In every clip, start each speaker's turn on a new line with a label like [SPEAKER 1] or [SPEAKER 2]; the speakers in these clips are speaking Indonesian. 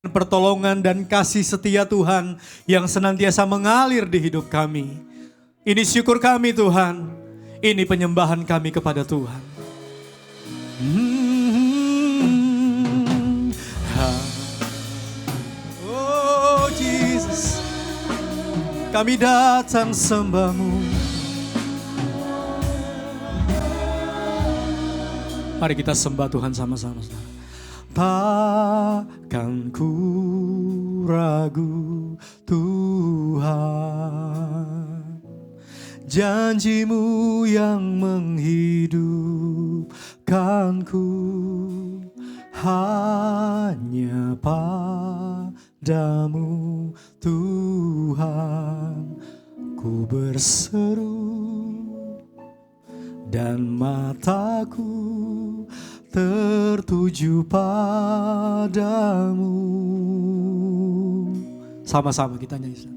[SPEAKER 1] pertolongan dan kasih setia Tuhan yang senantiasa mengalir di hidup kami. Ini syukur kami Tuhan, ini penyembahan kami kepada Tuhan. Oh Jesus, kami datang sembah-Mu. Mari kita sembah Tuhan sama-sama. Takkan ku ragu Tuhan, janji-Mu yang menghidupkanku, hanya padamu Tuhan ku berseru, dan mataku tertuju padamu. Sama-sama kita nyanyi.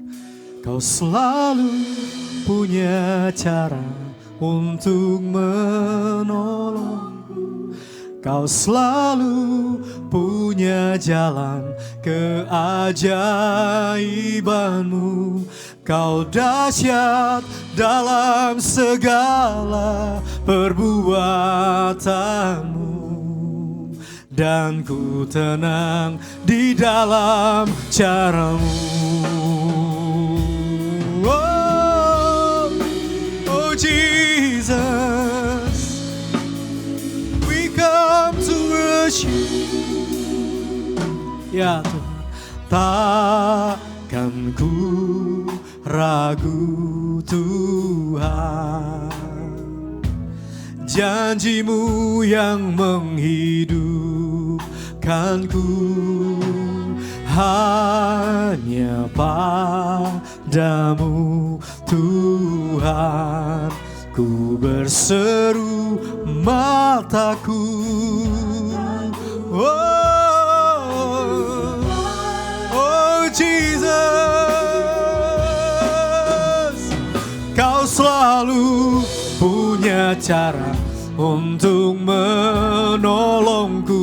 [SPEAKER 1] Kau selalu punya cara untuk menolongku, Kau selalu punya jalan keajaiban-Mu. Kau dahsyat dalam segala perbuatan-Mu, dan ku tenang di dalam cara-Mu. Oh, oh Jesus, we come to worship. Ya Tuhan, takkan ku ragu Tuhan, janji-Mu yang menghidupkanku, hanya padamu Tuhan ku berseru, mataku oh Jesus, Kau selalu punya cara untuk menolongku,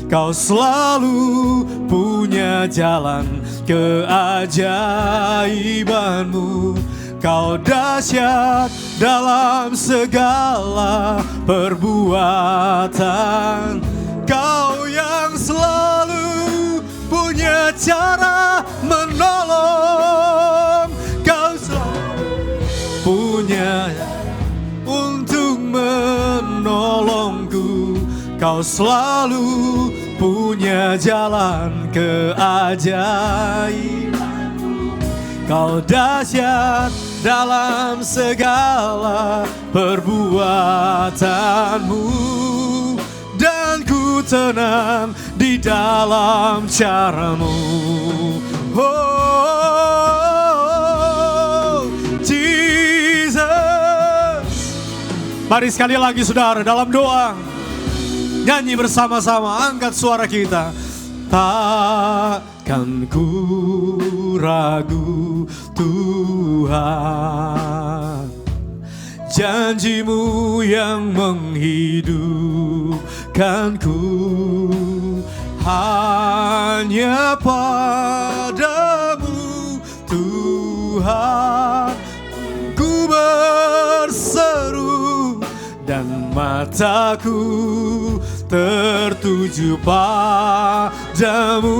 [SPEAKER 1] Kau selalu punya jalan keajaiban-Mu. Kau dahsyat dalam segala perbuatan, Kau yang selalu punya cara menolong, Kau selalu punya untuk menolongku, Kau selalu punya jalan keajaiban. Kau dahsyat dalam segala perbuatan-Mu, dan ku tenang di dalam cara-Mu. Oh Jesus. Mari sekali lagi saudara dalam doa nyanyi bersama-sama, angkat suara kita. Takkan ku ragu Tuhan, janji-Mu yang menghidupkanku, hanya padamu Tuhan ku berseru, dan mataku tertuju padamu.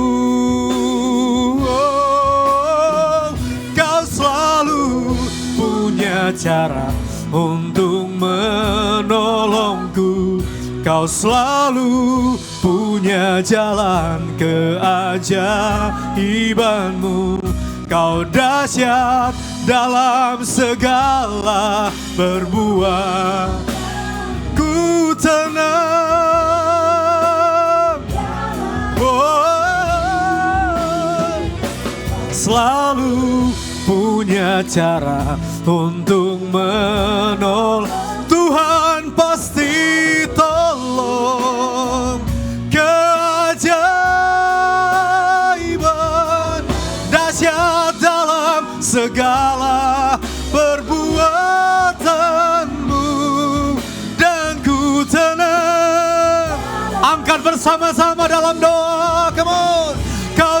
[SPEAKER 1] Oh, Kau selalu punya cara untuk menolongku, Kau selalu punya jalan keajaiban-Mu. Kau dahsyat dalam segala perbuatan, ku tenang, oh, selalu punya cara untuk menolong. Tuhan pasti tolong, keajaiban dahsyat dalam segala perbuatan-Mu, dan ku tenang. Angkat bersama-sama dalam doa, come on. Kau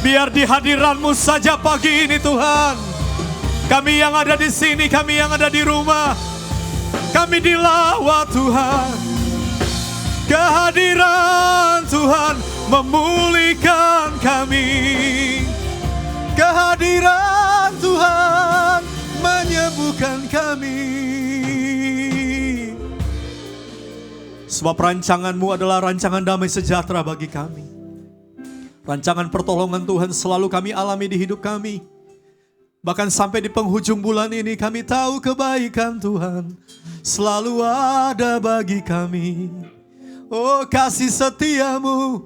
[SPEAKER 1] Biar di hadiran-Mu saja pagi ini Tuhan. Kami yang ada di sini, kami yang ada di rumah, kami dilawat Tuhan. Kehadiran Tuhan memulihkan kami. Kehadiran Tuhan menyembuhkan kami. Sebab rancangan-Mu adalah rancangan damai sejahtera bagi kami. Rancangan pertolongan Tuhan selalu kami alami di hidup kami. Bahkan sampai di penghujung bulan ini kami tahu kebaikan Tuhan selalu ada bagi kami. Oh, kasih setia-Mu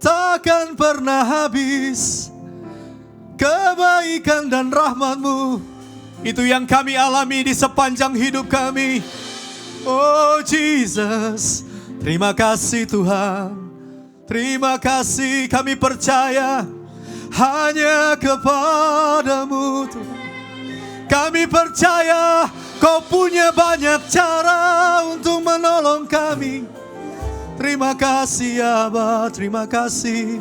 [SPEAKER 1] takkan pernah habis. Kebaikan dan rahmat-Mu itu yang kami alami di sepanjang hidup kami. Oh Jesus, terima kasih Tuhan. Terima kasih, kami percaya hanya kepada-Mu Tuhan. Kami percaya Kau punya banyak cara untuk menolong kami. Terima kasih Aba, terima kasih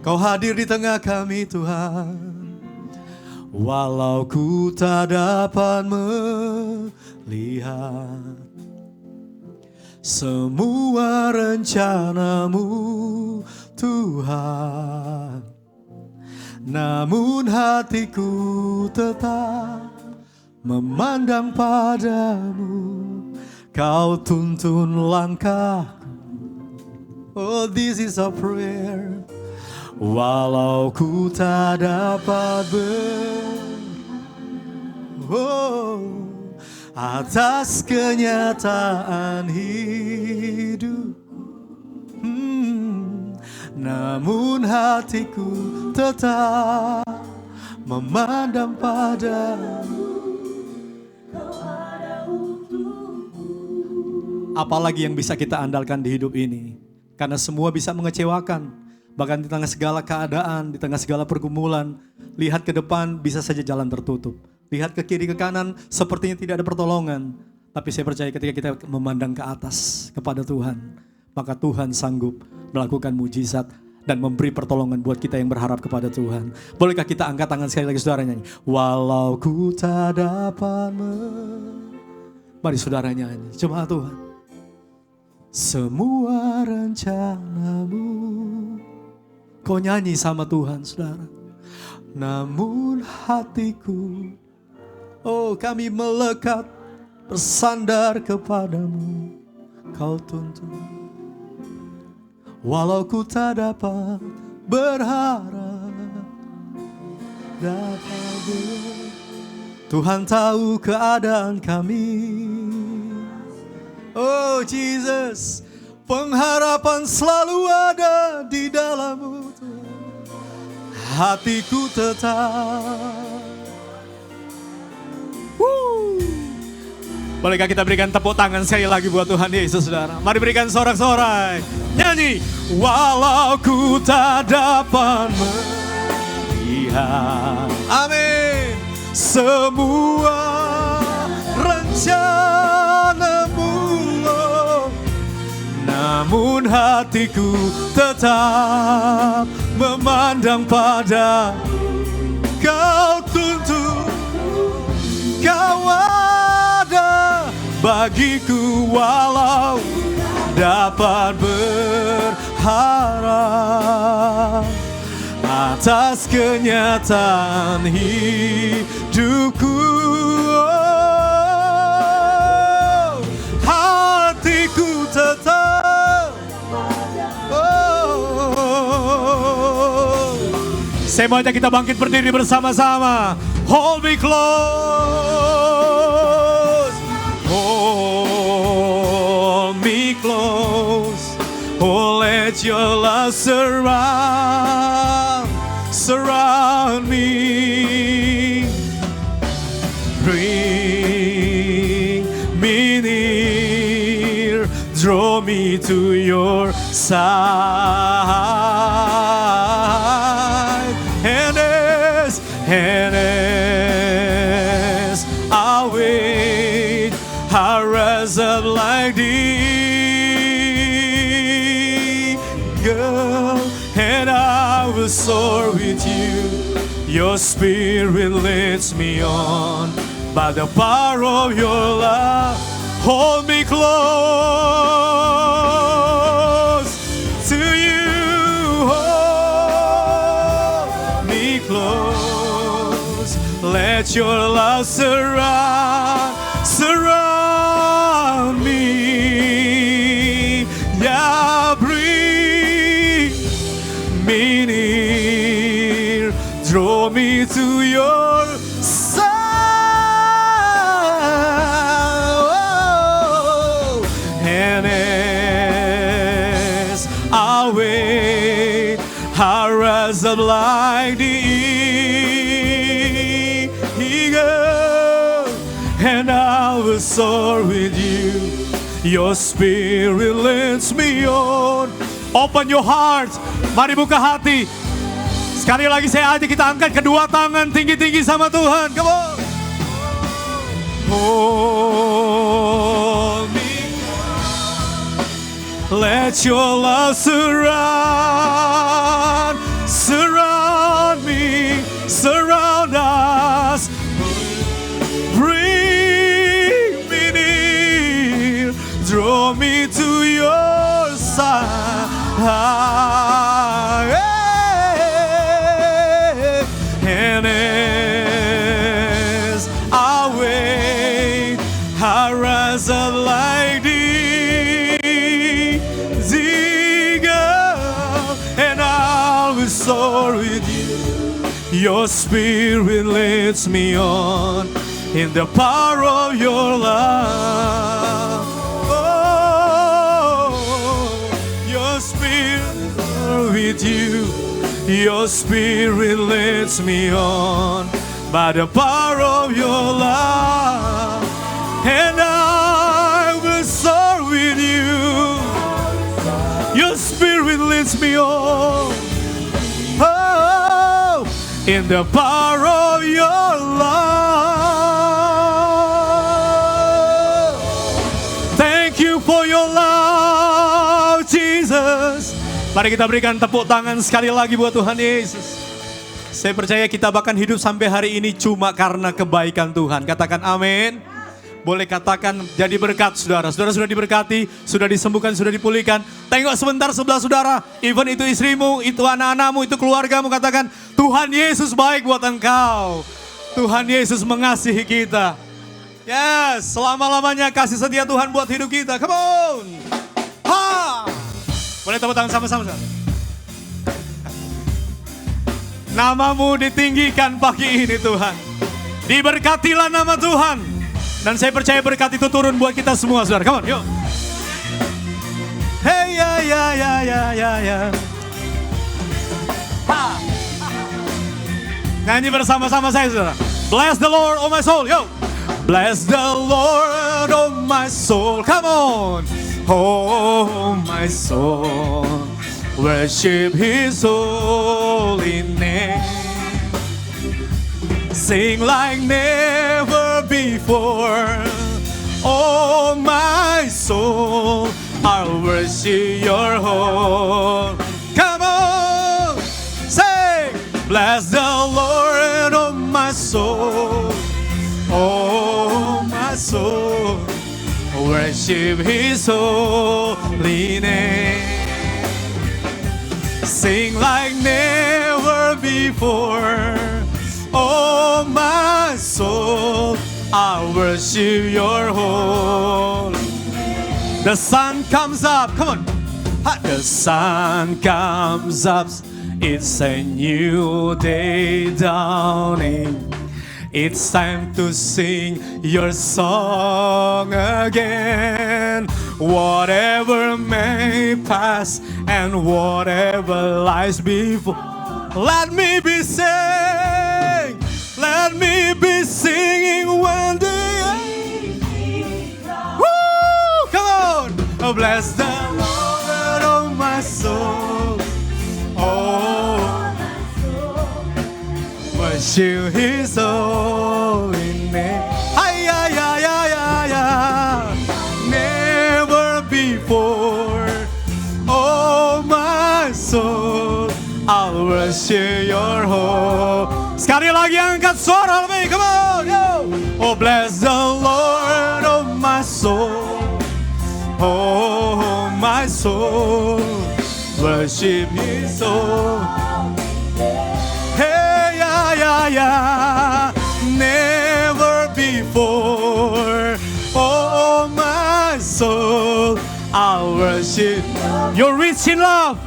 [SPEAKER 1] Kau hadir di tengah kami Tuhan. Walau ku tak dapat melihat semua rencana-Mu Tuhan, namun hatiku tetap memandang padamu. Kau tuntun langkahku. Oh, this is a prayer. Walau ku tak dapat atas kenyataan hidup, namun hatiku tetap memandang padamu. Apalagi yang bisa kita andalkan di hidup ini? Karena semua bisa mengecewakan. Bahkan di tengah segala keadaan, di tengah segala pergumulan, lihat ke depan bisa saja jalan tertutup. Lihat ke kiri ke kanan sepertinya tidak ada pertolongan. Tapi saya percaya ketika kita memandang ke atas kepada Tuhan, maka Tuhan sanggup melakukan mujizat dan memberi pertolongan buat kita yang berharap kepada Tuhan. Bolehkah kita angkat tangan sekali lagi saudara nyanyi? Walau ku tak dapat Mari saudara nyanyi, cuma Tuhan. Semua rencana-Mu. Kau nyanyi sama Tuhan, saudara. Namun hatiku, oh kami melekat, bersandar kepadamu. Kau tuntun. Walau ku tak dapat berharap, Tuhan tahu keadaan kami. Oh Jesus, pengharapan selalu ada di dalam-Mu. Hatiku tetap. Bolehkah kita berikan tepuk tangan sekali lagi buat Tuhan Yesus, saudara? Mari berikan sorak-sorai. Nyanyi. Walau ku tak dapat melihat, amin, semua rencana-Mu, namun hatiku tetap memandang pada Kau tuntun. Kau ada bagiku walau dapat berharap atas kenyataan hidupku. Oh, hatiku tetap. Saya mau ajak kita bangkit berdiri bersama-sama. Hold me close. Hold me close. Oh, let your love surround me. Bring me near. Draw me to your side. And as I wait, I rise up like the eagle, and I will soar Your spirit leads me on by the power of your love. Hold me close to you. Hold me close. Let your love surround me. Yeah, bring me near. Draw me to your side. Oh, and as I wait, I rise up like the eagle, and I will soar with you. Your spirit leads me on. Open your heart. Mari buka hati. Sekali lagi saya ajak kita angkat kedua tangan tinggi-tinggi sama Tuhan. Come on. Hold me. Let your love surround me, surround us. Bring me near, draw me to your side. And as I wait, I rise up like the eagle, and I will soar with you. Your spirit leads me on in the power of your love. Oh, your spirit with you. Your spirit leads me on by the power of your love, and I will soar with you. Your spirit leads me on, oh, in the power of your love. Thank you for your love, Jesus. Mari kita berikan tepuk tangan sekali lagi buat Tuhan Yesus. Saya percaya kita bahkan hidup sampai hari ini cuma karena kebaikan Tuhan. Katakan amin. Boleh katakan jadi berkat saudara. Saudara sudah diberkati, sudah disembuhkan, sudah dipulihkan. Tengok sebentar sebelah saudara. Even itu istrimu, itu anak-anakmu, itu keluargamu. Katakan Tuhan Yesus baik buat engkau. Tuhan Yesus mengasihi kita. Yes, selama-lamanya kasih setia Tuhan buat hidup kita. Come on. Ha! Boleh tepuk tangan sama-sama. Namamu ditinggikan pagi ini Tuhan. Diberkatilah nama Tuhan. Dan saya percaya berkat itu turun buat kita semua saudara. Come on, yuk. Hey ya ya ya ya ya ya. Ha. Nyanyi bersama-sama saya saudara. Bless the Lord oh my soul, yo. Bless the Lord oh my soul. Come on. Oh my soul, worship His holy name. Sing like never before. Oh my soul, I'll worship your whole. Come on, sing. Bless the Lord oh my soul. Oh my soul, worship His holy name. Sing like never before. Oh my soul, I worship your holy name. The sun comes up, come on. The sun comes up, it's a new day dawning. It's time to sing your song again. Whatever may pass and whatever lies before, let me be singing. Let me be singing when the woo! Come on! Oh, bless the Lord, oh my soul. Oh, worship His holy name. Ay, ay, ay, ay, ay, ay. Never before, oh my soul, I'll worship your holy. Sekali lagi angkat suara lebih, come on, yo. Oh bless the Lord, oh my soul. Oh my soul, worship His soul. Hey, yeah, yeah, yeah. Never before. Oh my soul, I worship. You're rich in love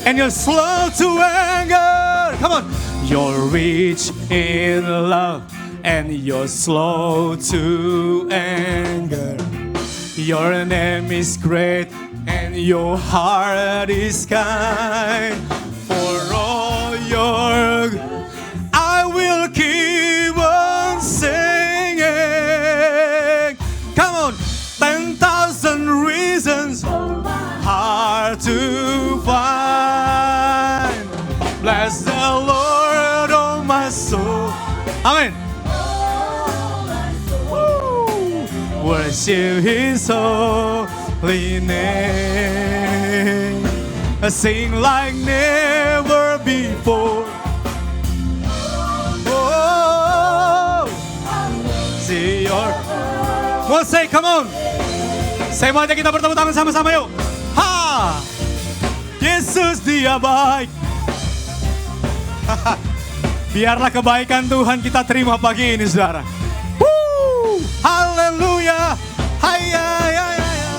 [SPEAKER 1] and you're slow to anger. Come on. You're rich in love and you're slow to anger. Your name is great and your heart is kind. For all your I will keep on singing. Come on, 10,000 reasons hard to find. Bless the Lord, oh my soul. Amen. Worship His holy name. Sing like never before. Oh, see your. Well, say, come on. Semuanya kita bertepuk tangan sama-sama yuk. Ha! Yesus Dia baik. Biarlah kebaikan Tuhan kita terima pagi ini, saudara. Haleluya. Hayya, ya, ya, ya.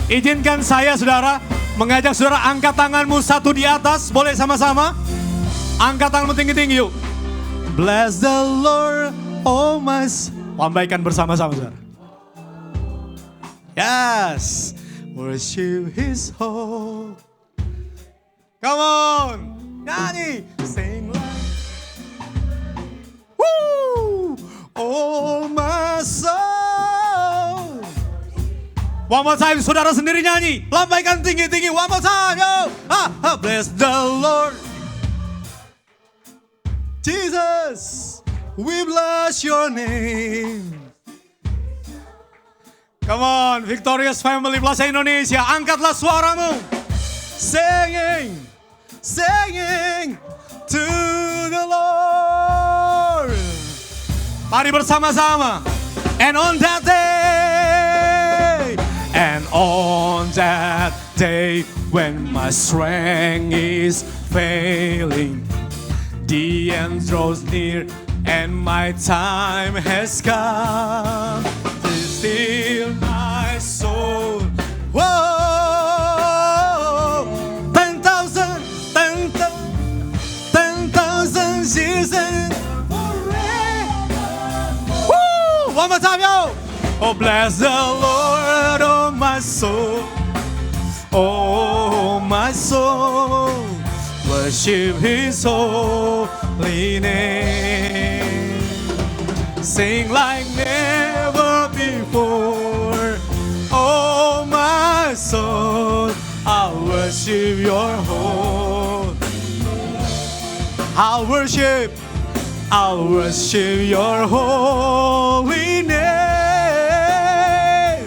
[SPEAKER 1] Izinkan saya, saudara, mengajak saudara angkat tanganmu satu di atas. Boleh sama-sama? Angkat tanganmu tinggi-tinggi yuk. Bless the Lord, oh my soul. Lambaikan bersama-sama, saudara. Yes. Worship His holy. Come on. Nyanyi. Sing like. Woo! Oh my soul. One more time, saudara sendiri nyanyi. Lambaikan tinggi-tinggi. One more time, yo. Bless the Lord. Jesus, we bless your name. Come on, Victorious Family Plaza Indonesia. Angkatlah suaramu. Singing, singing to the Lord. Mari bersama-sama. And on that day, when my strength is failing, the end draws near and my time has come to still my soul. Whoa, 10,000 years and woo! One more time, yo! Oh, bless the Lord, oh my soul. Oh, my soul. Worship His holy name. Sing like never before. Oh, my soul, I worship your holy. I'll worship your holy name.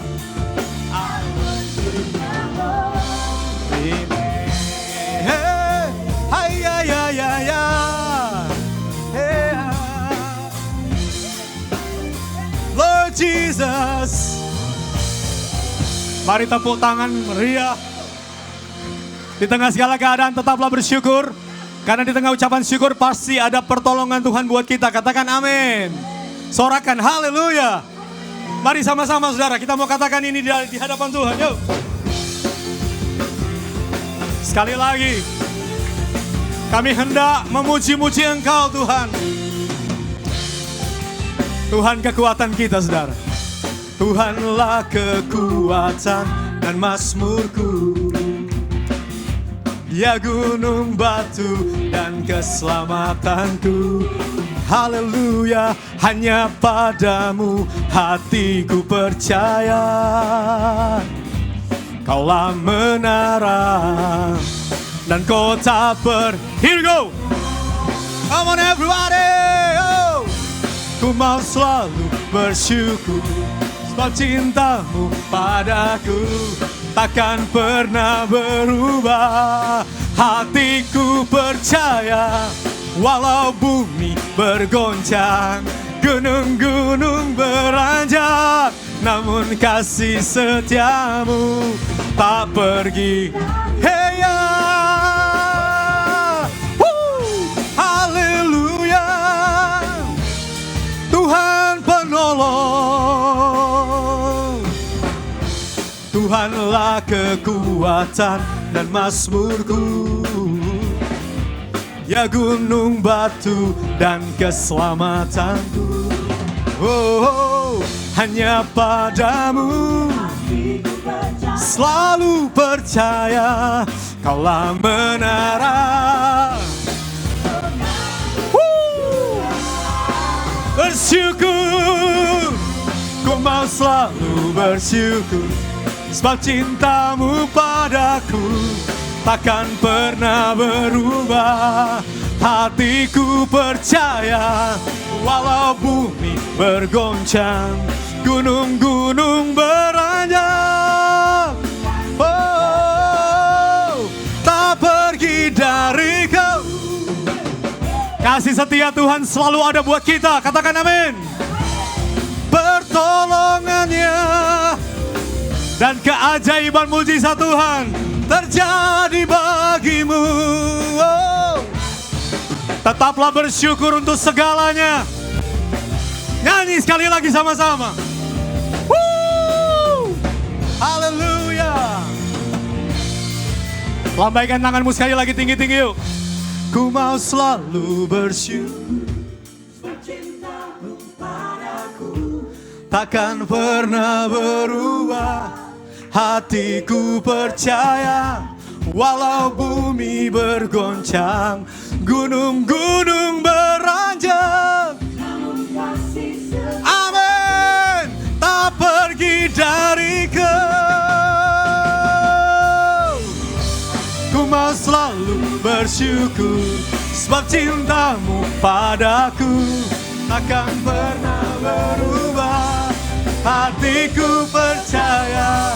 [SPEAKER 1] I'll worship your holy name. Hey, ay, ay, ay, ay, ay. Hey, Lord Jesus. Mari tepuk tangan meriah. Di tengah segala keadaan tetaplah bersyukur. Karena di tengah ucapan syukur pasti ada pertolongan Tuhan buat kita. Katakan amin. Sorakan haleluya. Mari sama-sama saudara, kita mau katakan ini di hadapan Tuhan. Yuk. Sekali lagi. Kami hendak memuji-muji Engkau Tuhan. Tuhan kekuatan kita saudara. Tuhanlah kekuatan dan mazmurku. Ya gunung batu dan keselamatanku. Haleluya, hanya padamu hatiku percaya. Kaulah menara dan kota Here we go. Come on everybody. Oh. Ku mau selalu bersyukur sebab cintamu padaku takkan pernah berubah. Hatiku percaya, walau bumi bergoncang, gunung-gunung beranjak, namun kasih setiamu tak pergi. Hey ya, haleluya, Tuhan penolong, Tuhanlah kekuatan dan mazmurku, ya gunung batu dan keselamatanku. Oh, hanya padamu selalu percaya, Kaulah menara. Bersyukur, ku mau selalu bersyukur, sebab cintamu padaku takkan pernah berubah. Hatiku percaya, walau bumi bergoncang, gunung-gunung beranjak, oh, tak pergi dari Kau. Kasih setia Tuhan selalu ada buat kita, katakan amin. Pertolongannya dan keajaiban mujizat Tuhan terjadi bagimu. Oh, tetaplah bersyukur untuk segalanya. Nyanyi sekali lagi sama-sama. Haleluya. Lambaikan tanganmu sekali lagi tinggi-tinggi yuk. Ku mau selalu bersyukur, cintamu padaku takkan pernah berubah. Hatiku percaya, walau bumi bergoncang, gunung-gunung beranjak, amin, tak pergi dari Kau. Ku mau selalu bersyukur, sebab cintamu padaku takkan pernah berubah. Hatiku percaya,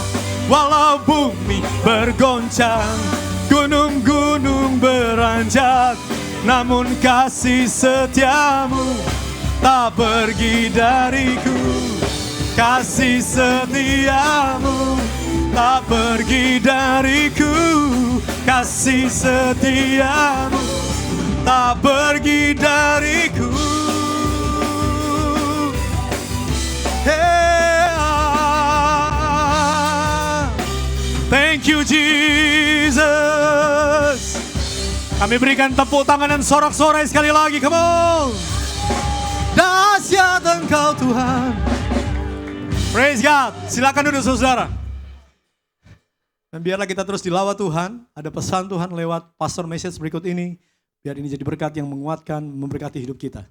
[SPEAKER 1] walau bumi bergoncang, gunung-gunung beranjak, namun kasih setiamu tak pergi dariku. Kasih setiamu tak pergi dariku. Kasih setiamu tak pergi dariku. Thank you Jesus. Kami berikan tepuk tangan dan sorak-sorai sekali lagi. Come on. Dahsyat Engkau Tuhan. Praise God. Silakan duduk saudara. Dan biarlah kita terus dilawat Tuhan. Ada pesan Tuhan lewat pastor message berikut ini. Biar ini jadi berkat yang menguatkan, memberkati hidup kita.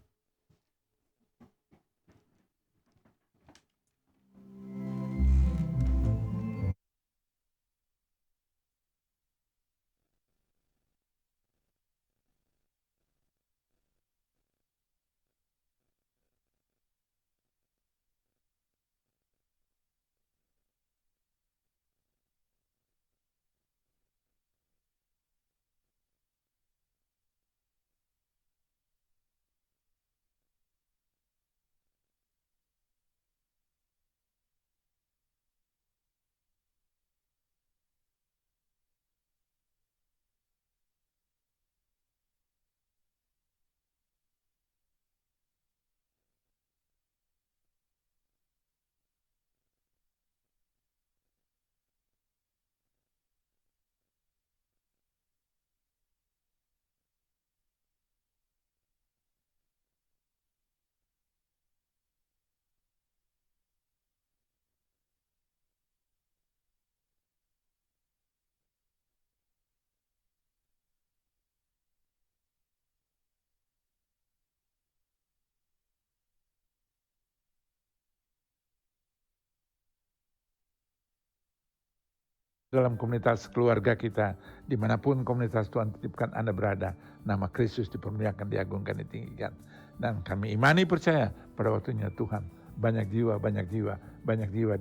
[SPEAKER 2] Dalam komunitas keluarga kita, dimanapun komunitas Tuhan titipkan Anda berada, nama Kristus dipermuliakan, diagungkan, ditinggikan. Dan kami imani percaya pada waktunya Tuhan, banyak jiwa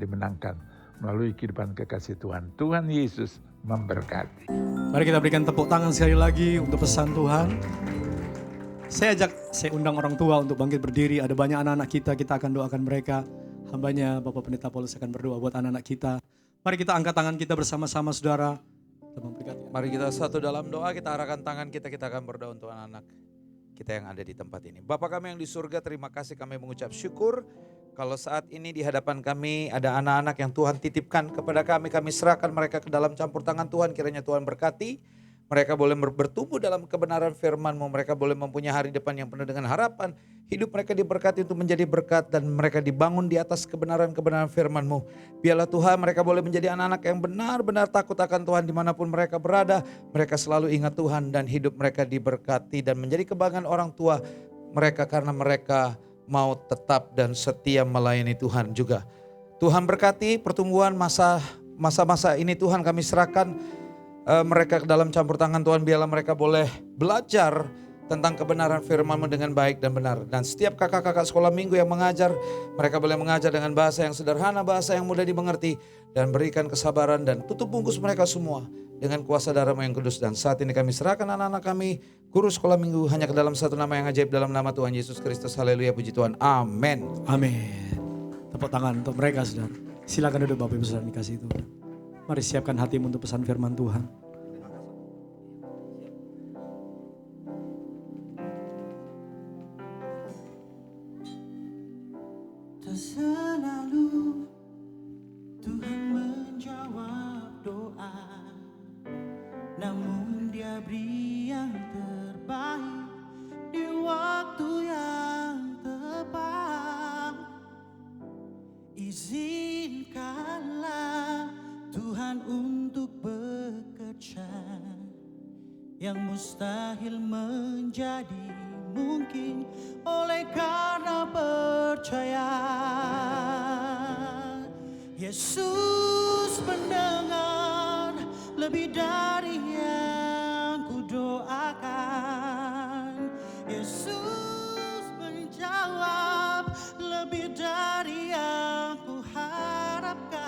[SPEAKER 2] dimenangkan melalui kehidupan kekasih Tuhan. Tuhan Yesus memberkati.
[SPEAKER 1] Mari kita berikan tepuk tangan sekali lagi untuk pesan Tuhan. Saya undang orang tua untuk bangkit berdiri. Ada banyak anak-anak kita akan doakan mereka. Hambanya Bapak Pendeta Paulus akan berdoa buat anak-anak kita. Mari kita angkat tangan kita bersama-sama saudara.
[SPEAKER 3] Mari kita satu dalam doa, kita arahkan tangan kita akan berdoa untuk anak-anak kita yang ada di tempat ini. Bapa kami yang di surga, terima kasih, kami mengucap syukur. Kalau saat ini di hadapan kami ada anak-anak yang Tuhan titipkan kepada kami serahkan mereka ke dalam campur tangan Tuhan. Kiranya Tuhan berkati. Mereka boleh bertumbuh dalam kebenaran firman-Mu. Mereka boleh mempunyai hari depan yang penuh dengan harapan. Hidup mereka diberkati untuk menjadi berkat dan mereka dibangun di atas kebenaran-kebenaran firman-Mu. Biarlah Tuhan mereka boleh menjadi anak-anak yang benar-benar takut akan Tuhan dimanapun mereka berada. Mereka selalu ingat Tuhan dan hidup mereka diberkati dan menjadi kebanggaan orang tua mereka karena mereka mau tetap dan setia melayani Tuhan juga. Tuhan berkati pertumbuhan masa-masa ini Tuhan, kami serahkan mereka ke dalam campur tangan Tuhan. Biarlah mereka boleh belajar tentang kebenaran firman-Mu dengan baik dan benar. Dan setiap kakak-kakak sekolah minggu yang mengajar, mereka boleh mengajar dengan bahasa yang sederhana, bahasa yang mudah dimengerti. Dan berikan kesabaran dan tutup bungkus mereka semua dengan kuasa darah-Mu yang kudus. Dan saat ini kami serahkan anak-anak kami, guru sekolah minggu, hanya ke dalam satu nama yang ajaib, dalam nama Tuhan Yesus Kristus. Haleluya, puji Tuhan. Amin.
[SPEAKER 1] Amin. Tepuk tangan untuk mereka saudara. Silakan duduk Bapak Ibu saudara dikasih Tuhan. Mari siapkan hatimu untuk pesan firman Tuhan.
[SPEAKER 4] Tak selalu Tuhan menjawab doa, namun Dia beri yang terbaik di waktu yang tepat. Izinkanlah Tuhan untuk bekerja, yang mustahil menjadi mungkin oleh karena percaya. Yesus mendengar lebih dari yang ku doakan. Yesus menjawab lebih dari yang ku harapkan.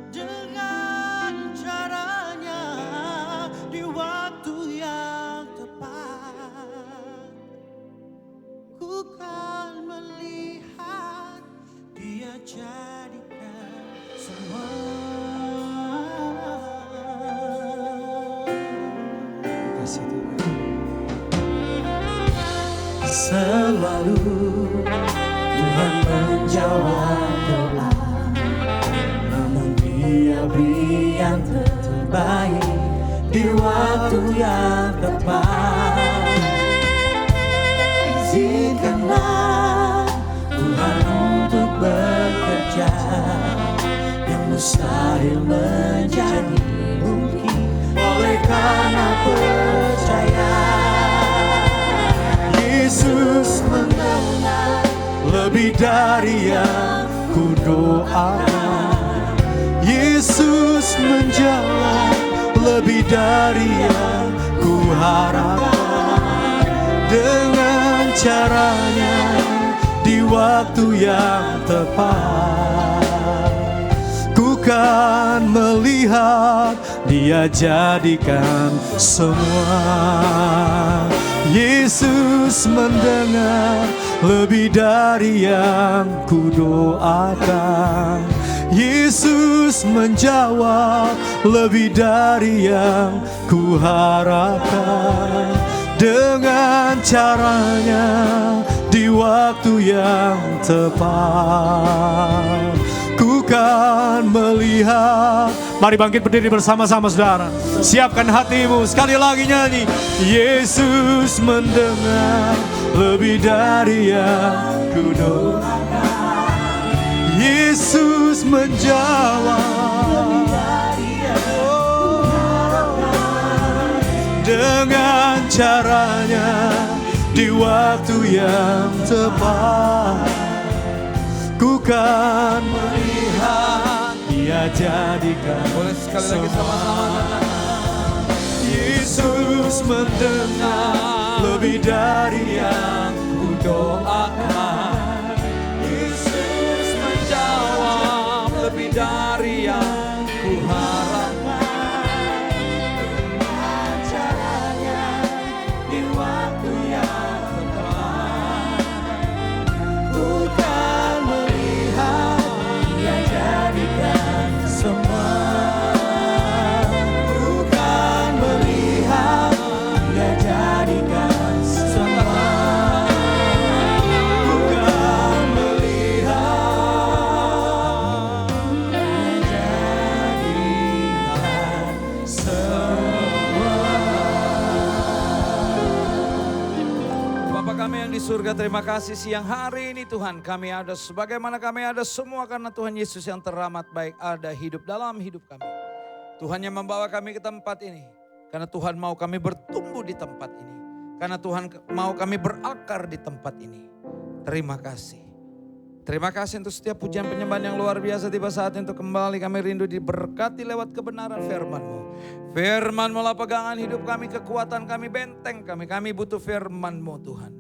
[SPEAKER 4] Dengan caranya di waktu yang tepat, ku kan melihat Dia jadikan semua.
[SPEAKER 1] Kasih Tuhan.
[SPEAKER 4] Selalu Tuhan menjawab doa, namun Dia beri yang terbaik di waktu yang tepat. Izinkanlah Tuhan untuk bekerja, yang mustahil menjadi mungkin oleh karena percaya.
[SPEAKER 1] Yesus mendengar lebih dari yang ku doakan. Yesus menjawab lebih dari yang ku harapkan. Dengan caranya di waktu yang tepat, ku kan melihat Dia jadikan semua. Yesus mendengar lebih dari yang ku doakan. Yesus menjawab lebih dari yang ku harapkan. Dengan caranya di waktu yang tepat, ku kan melihat. Mari bangkit berdiri bersama-sama saudara. Siapkan hatimu, sekali lagi nyanyi. Yesus mendengar lebih dari yang ku doakan. Yesus menjawab dengan caranya di waktu yang tepat, ku kan melihat Dia jadikan.
[SPEAKER 3] Boleh sekali lagi sama-sama.
[SPEAKER 1] Yesus mendengar lebih dari yang ku doakan.
[SPEAKER 3] Yesus menjawab lebih dari yang ku harapkan. yang di surga, terima kasih siang hari ini Tuhan. Kami ada sebagaimana kami ada semua karena Tuhan Yesus yang teramat baik ada hidup dalam hidup kami. Tuhan yang membawa kami ke tempat ini. Karena Tuhan mau kami bertumbuh di tempat ini. Karena Tuhan mau kami berakar di tempat ini. Terima kasih. Terima kasih untuk setiap pujian penyembahan yang luar biasa. Tiba saat untuk kembali kami rindu diberkati lewat kebenaran firman-Mu. Firman-Mu lah pegangan hidup kami, kekuatan kami, benteng kami. Kami butuh firman-Mu Tuhan.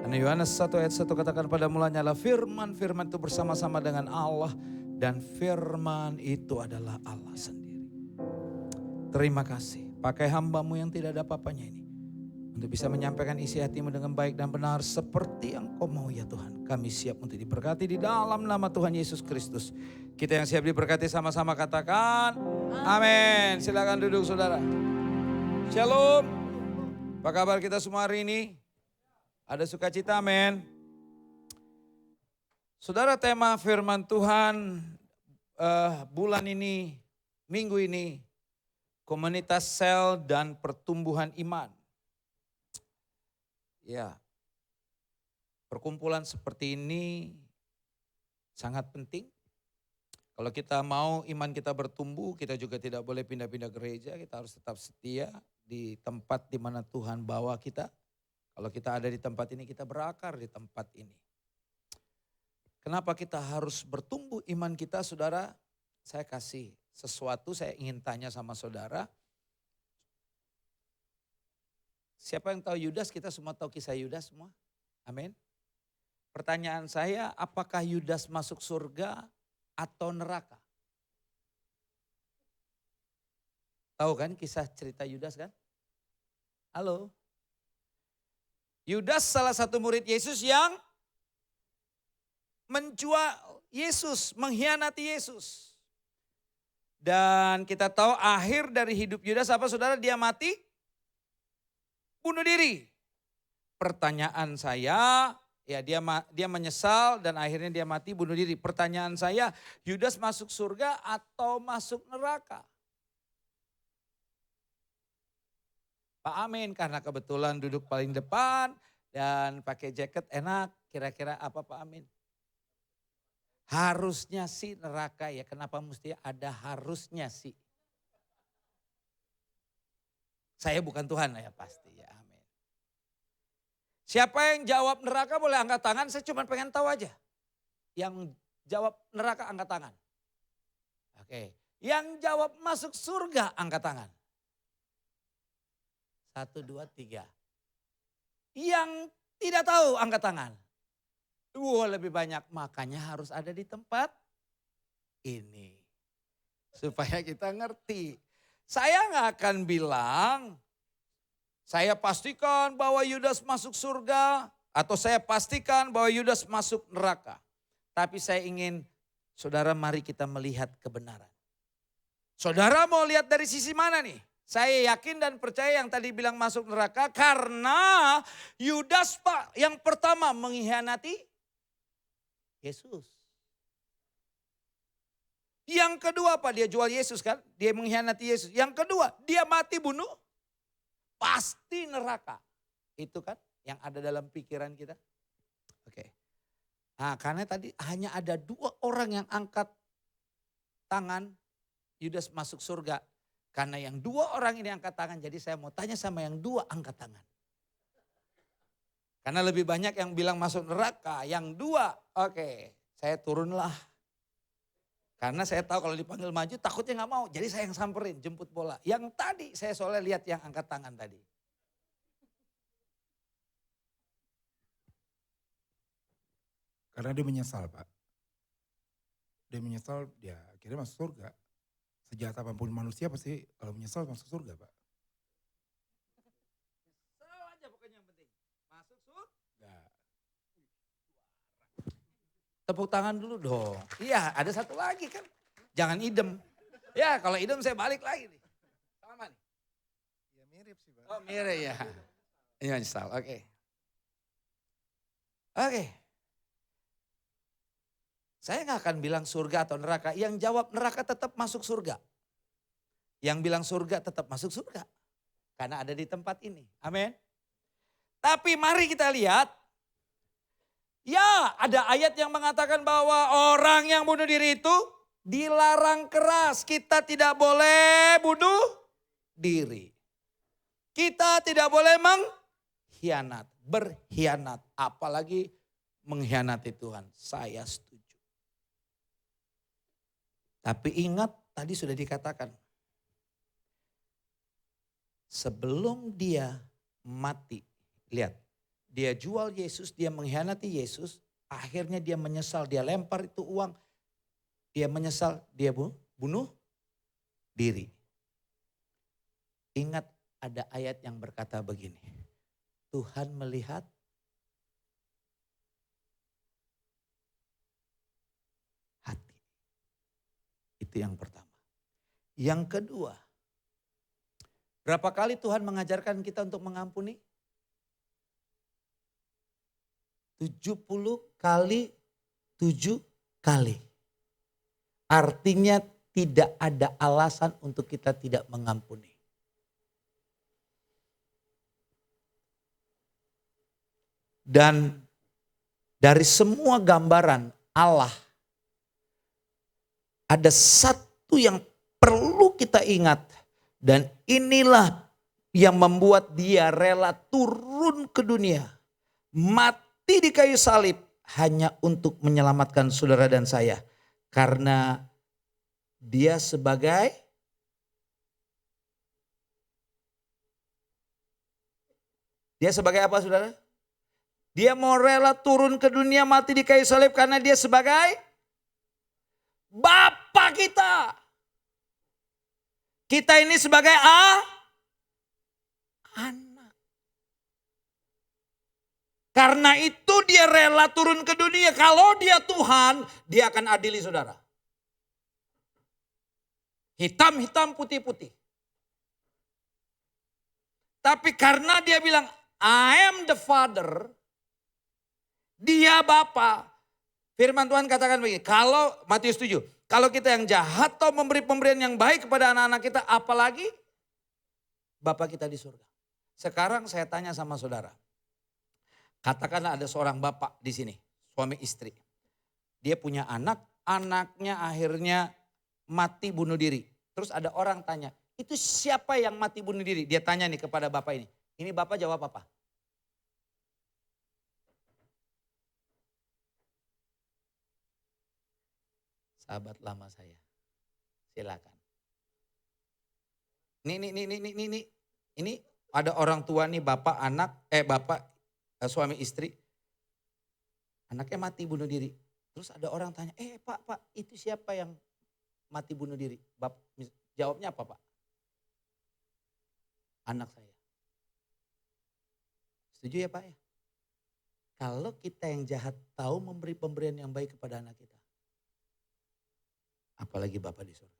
[SPEAKER 3] Karena Yohanes 1 ayat 1 katakan pada mulanya adalah firman. Firman itu bersama-sama dengan Allah. Dan firman itu adalah Allah sendiri. Terima kasih. Pakai hamba-Mu yang tidak ada apa-apanya ini. Untuk bisa menyampaikan isi hati-Mu dengan baik dan benar. Seperti yang Kau mau ya Tuhan. Kami siap untuk diberkati di dalam nama Tuhan Yesus Kristus. Kita yang siap diberkati sama-sama katakan amin. Silakan duduk saudara. Shalom. Apa kabar kita semua hari ini? Ada sukacita, amin. Saudara, tema firman Tuhan bulan ini, minggu ini, komunitas sel dan pertumbuhan iman. Ya, perkumpulan seperti ini sangat penting. Kalau kita mau iman kita bertumbuh, kita juga tidak boleh pindah-pindah gereja. Kita harus tetap setia di tempat di mana Tuhan bawa kita. Kalau kita ada di tempat ini, kita berakar di tempat ini. Kenapa kita harus bertumbuh iman kita, saudara? Saya kasih sesuatu, saya ingin tanya sama saudara. Siapa yang tahu Yudas? Kita semua tahu kisah Yudas semua. Amin. Pertanyaan saya, apakah Yudas masuk surga atau neraka? Tahu kan kisah cerita Yudas kan? Halo? Yudas salah satu murid Yesus yang menjual Yesus, mengkhianati Yesus. Dan kita tahu akhir dari hidup Yudas apa saudara? Dia mati, bunuh diri. Pertanyaan saya, ya dia menyesal dan akhirnya dia mati bunuh diri. Pertanyaan saya, Yudas masuk surga atau masuk neraka? Pak Amin, karena kebetulan duduk paling depan dan pakai jaket enak. Kira-kira apa Pak Amin? Harusnya sih neraka ya. Kenapa mesti ada harusnya sih? Saya bukan Tuhan ya pasti ya. Amin. Siapa yang jawab neraka boleh angkat tangan. Saya cuma pengen tahu aja. Yang jawab neraka angkat tangan. Oke. Yang jawab masuk surga angkat tangan. 1, 2, 3. Yang tidak tahu angkat tangan. Lebih banyak. Makanya harus ada di tempat ini. Supaya kita ngerti. Saya nggak akan bilang, saya pastikan bahwa Yudas masuk surga. Atau saya pastikan bahwa Yudas masuk neraka. Tapi saya ingin, saudara mari kita melihat kebenaran. Saudara mau lihat dari sisi mana nih? Saya yakin dan percaya yang tadi bilang masuk neraka karena Yudas Pak yang pertama mengkhianati Yesus. Yang kedua Pak dia jual Yesus kan, dia mengkhianati Yesus. Yang kedua dia mati bunuh, pasti neraka. Itu kan yang ada dalam pikiran kita. Oke. Nah karena tadi hanya ada 2 orang yang angkat tangan Yudas masuk surga. Karena yang 2 orang ini angkat tangan, jadi saya mau tanya sama yang 2 angkat tangan. Karena lebih banyak yang bilang masuk neraka, yang 2, oke, saya turunlah. Karena saya tahu kalau dipanggil maju takutnya nggak mau, jadi saya yang samperin, jemput bola. Yang tadi saya soalnya lihat yang angkat tangan tadi.
[SPEAKER 5] Karena dia menyesal Pak. Dia menyesal, dia akhirnya masuk surga. Sejahat apapun manusia pasti kalau menyesal masuk surga Pak.
[SPEAKER 3] Nyesal aja pokoknya yang penting. Masuk surga. Tepuk tangan dulu dong. Iya ada satu lagi kan. Jangan idem. Ya kalau idem saya balik lagi nih. Sama nih.
[SPEAKER 5] Ya mirip sih Pak.
[SPEAKER 3] Oh mirip ya. Iya nyesal, oke. Oke. Saya nggak akan bilang surga atau neraka. Yang jawab neraka tetap masuk surga. Yang bilang surga tetap masuk surga. Karena ada di tempat ini. Amin. Tapi mari kita lihat Ya, ada ayat yang mengatakan bahwa orang yang bunuh diri itu dilarang keras. Kita tidak boleh bunuh diri. Kita tidak boleh berkhianat. Apalagi mengkhianati Tuhan. Saya setuju. Tapi ingat, tadi sudah dikatakan. Sebelum dia mati, lihat. Dia jual Yesus, dia mengkhianati Yesus. Akhirnya dia menyesal, dia lempar itu uang. Dia menyesal, dia bunuh diri. Ingat ada ayat yang berkata begini. Tuhan melihat hati. Itu yang pertama. Yang kedua, berapa kali Tuhan mengajarkan kita untuk mengampuni? 70 kali 7 kali. Artinya tidak ada alasan untuk kita tidak mengampuni. Dan dari semua gambaran Allah, ada satu yang perlu kita ingat. Dan inilah yang membuat dia rela turun ke dunia. Mati di kayu salib hanya untuk menyelamatkan saudara dan saya. Karena dia sebagai apa saudara? Dia mau rela turun ke dunia mati di kayu salib karena dia sebagai Bapa kita. Kita ini sebagai anak. Karena itu dia rela turun ke dunia. Kalau dia Tuhan, dia akan adili saudara. Hitam-hitam, putih-putih. Tapi karena dia bilang, I am the Father. Dia Bapa. Firman Tuhan katakan begini, kalau Matius 7. Kalau kita yang jahat atau memberi pemberian yang baik kepada anak-anak kita, apalagi Bapa kita di surga. Sekarang saya tanya sama saudara. Katakanlah ada seorang bapak di sini, suami istri. Dia punya anak, anaknya akhirnya mati bunuh diri. Terus ada orang tanya, itu siapa yang mati bunuh diri? Dia tanya nih kepada bapak ini. Ini bapak jawab apa? Sahabat lama saya, silakan. Ini ada orang tua nih, bapak anak, suami istri, anaknya mati bunuh diri. Terus ada orang tanya, pak itu siapa yang mati bunuh diri? Jawabnya apa pak? Anak saya. Setuju ya pak ya? Kalau kita yang jahat tahu memberi pemberian yang baik kepada anak kita. Apalagi Bapa di surga.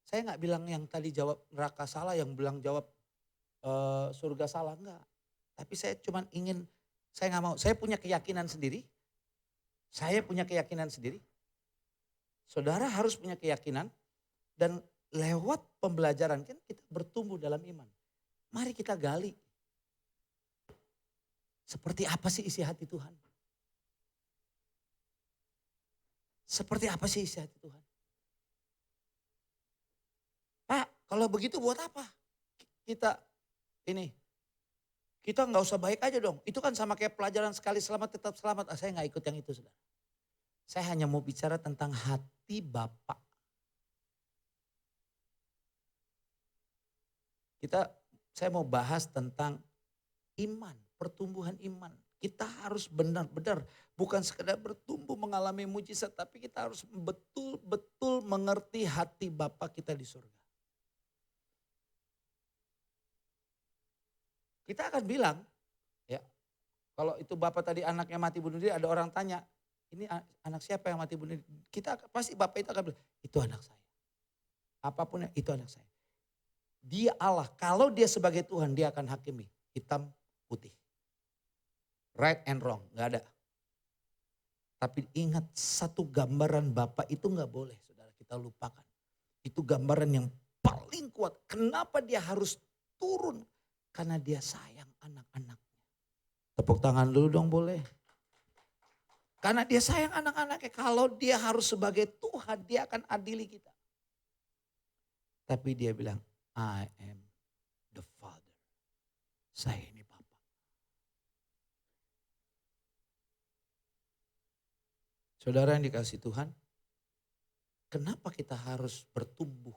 [SPEAKER 3] Saya nggak bilang yang tadi jawab neraka salah, yang bilang jawab surga salah, enggak. Tapi saya cuma ingin, saya nggak mau, saya punya keyakinan sendiri. Saudara harus punya keyakinan dan lewat pembelajaran kan kita bertumbuh dalam iman. Mari kita gali. Seperti apa sih isi hati Tuhan? Seperti apa sih isi hati Tuhan? Pak, kalau begitu buat apa? Kita nggak usah baik aja dong. Itu kan sama kayak pelajaran sekali selamat tetap selamat. Saya nggak ikut yang itu, saudara. Saya hanya mau bicara tentang hati Bapak. Saya mau bahas tentang iman, pertumbuhan iman. Kita harus benar-benar bukan sekedar bertumbuh mengalami mujizat, tapi kita harus betul-betul mengerti hati Bapa kita di surga. Kita akan bilang, ya, kalau itu Bapak tadi anaknya mati bunuh diri, ada orang tanya, ini anak siapa yang mati bunuh diri? Pasti Bapak itu akan bilang, itu anak saya. Apapun itu anak saya. Dia Allah, kalau dia sebagai Tuhan dia akan hakimi, hitam putih. Right and wrong, gak ada. Tapi ingat satu gambaran Bapak itu gak boleh saudara kita lupakan. Itu gambaran yang paling kuat. Kenapa dia harus turun? Karena dia sayang anak. Tepuk tangan dulu dong boleh. Karena dia sayang anak-anaknya. Kalau dia harus sebagai Tuhan, dia akan adili kita. Tapi dia bilang, I am the Father. Saya ini Bapa. Saudara yang dikasih Tuhan, kenapa kita harus bertumbuh?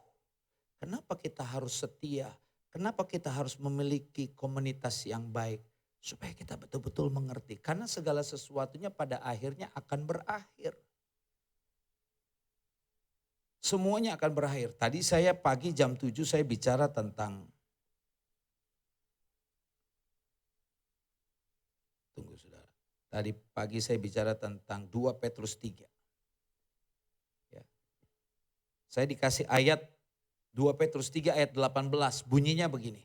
[SPEAKER 3] Kenapa kita harus setia? Kenapa kita harus memiliki komunitas yang baik? Supaya kita betul-betul mengerti. Karena segala sesuatunya pada akhirnya akan berakhir. Semuanya akan berakhir. Tadi saya pagi jam 7 saya bicara tentang. Tunggu saudara. Tadi pagi saya bicara tentang 2 Petrus 3. Ya. Saya dikasih ayat 2 Petrus 3 ayat 18. Bunyinya begini.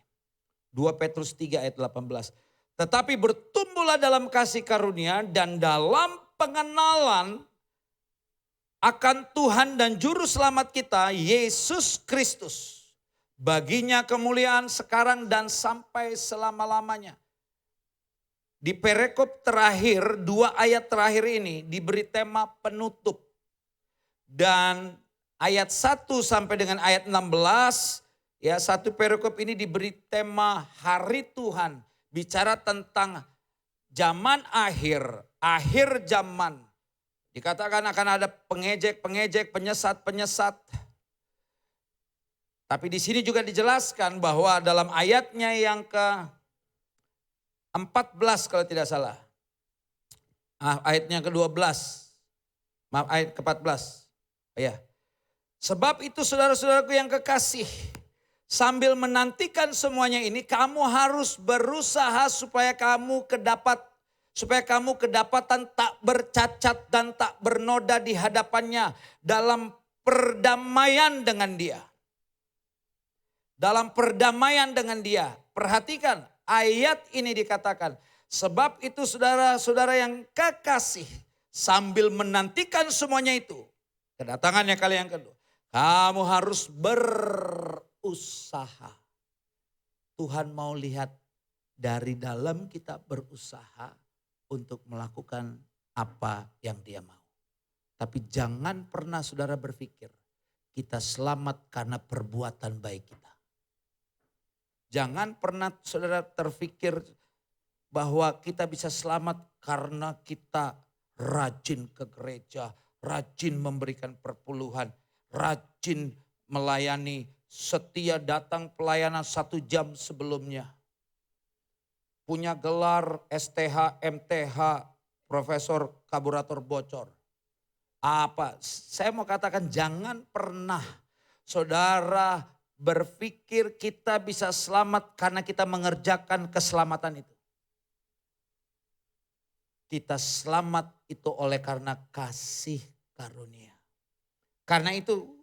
[SPEAKER 3] 2 Petrus 3 ayat 18. Tetapi bertumbuhlah dalam kasih karunia dan dalam pengenalan akan Tuhan dan Juru Selamat kita, Yesus Kristus. Baginya kemuliaan sekarang dan sampai selama-lamanya. Di perikop terakhir, 2 ayat terakhir ini diberi tema penutup. Dan ayat 1 sampai dengan ayat 16, ya satu perikop ini diberi tema hari Tuhan. Bicara tentang zaman akhir zaman. Dikatakan akan ada pengejek-pengejek, penyesat-penyesat. Tapi di sini juga dijelaskan bahwa dalam ayatnya yang ke-14 kalau tidak salah. Ayatnya ke-12. Maaf, ayat ke-14. Ya. Sebab itu saudara-saudaraku yang kekasih, sambil menantikan semuanya ini, kamu harus berusaha supaya kamu kedapatan tak bercacat dan tak bernoda di hadapannya dalam perdamaian dengan Dia. Dalam perdamaian dengan Dia. Perhatikan ayat ini dikatakan, sebab itu saudara-saudara yang kekasih, sambil menantikan semuanya itu, kedatangannya kali yang kedua, kamu harus berusaha. Tuhan mau lihat dari dalam kita berusaha untuk melakukan apa yang Dia mau. Tapi jangan pernah saudara berpikir kita selamat karena perbuatan baik kita. Jangan pernah saudara terpikir bahwa kita bisa selamat karena kita rajin ke gereja, rajin memberikan perpuluhan, rajin melayani, setia datang pelayanan 1 jam sebelumnya. Punya gelar STH, MTH, Profesor Kaburator Bocor. Apa? Saya mau katakan jangan pernah saudara berpikir kita bisa selamat karena kita mengerjakan keselamatan itu. Kita selamat itu oleh karena kasih karunia. Karena itu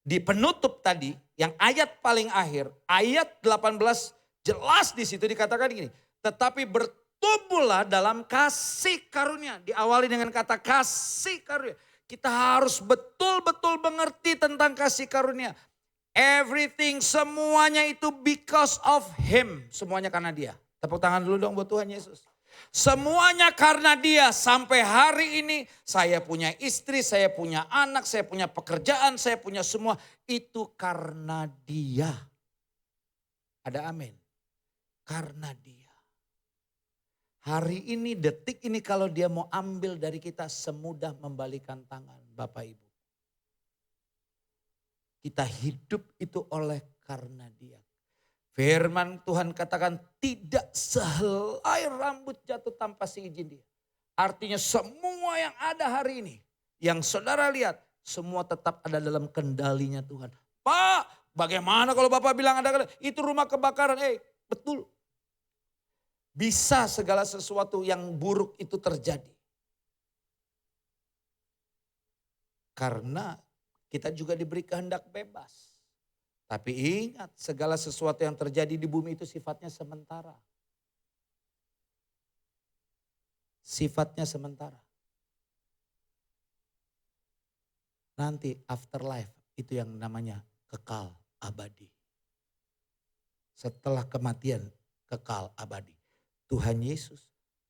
[SPEAKER 3] di penutup tadi yang ayat paling akhir, ayat 18 jelas di situ dikatakan gini, tetapi bertumbuhlah dalam kasih karunia. Diawali dengan kata kasih karunia. Kita harus betul-betul mengerti tentang kasih karunia. Everything, semuanya itu because of Him. Semuanya karena Dia. Tepuk tangan dulu dong buat Tuhan Yesus. Semuanya karena Dia. Sampai hari ini saya punya istri, saya punya anak, saya punya pekerjaan, saya punya semua. Itu karena Dia. Ada amin. Karena Dia. Hari ini, detik ini kalau Dia mau ambil dari kita semudah membalikan tangan Bapak Ibu. Kita hidup itu oleh karena Dia. Firman Tuhan katakan tidak sehelai rambut jatuh tanpa seizin Dia. Artinya semua yang ada hari ini, yang saudara lihat, semua tetap ada dalam kendalinya Tuhan. Pak, bagaimana kalau Bapak bilang ada itu rumah kebakaran? Betul. Bisa segala sesuatu yang buruk itu terjadi. Karena kita juga diberi kehendak bebas. Tapi ingat, segala sesuatu yang terjadi di bumi itu sifatnya sementara. Sifatnya sementara. Nanti afterlife itu yang namanya kekal abadi. Setelah kematian kekal abadi. Tuhan Yesus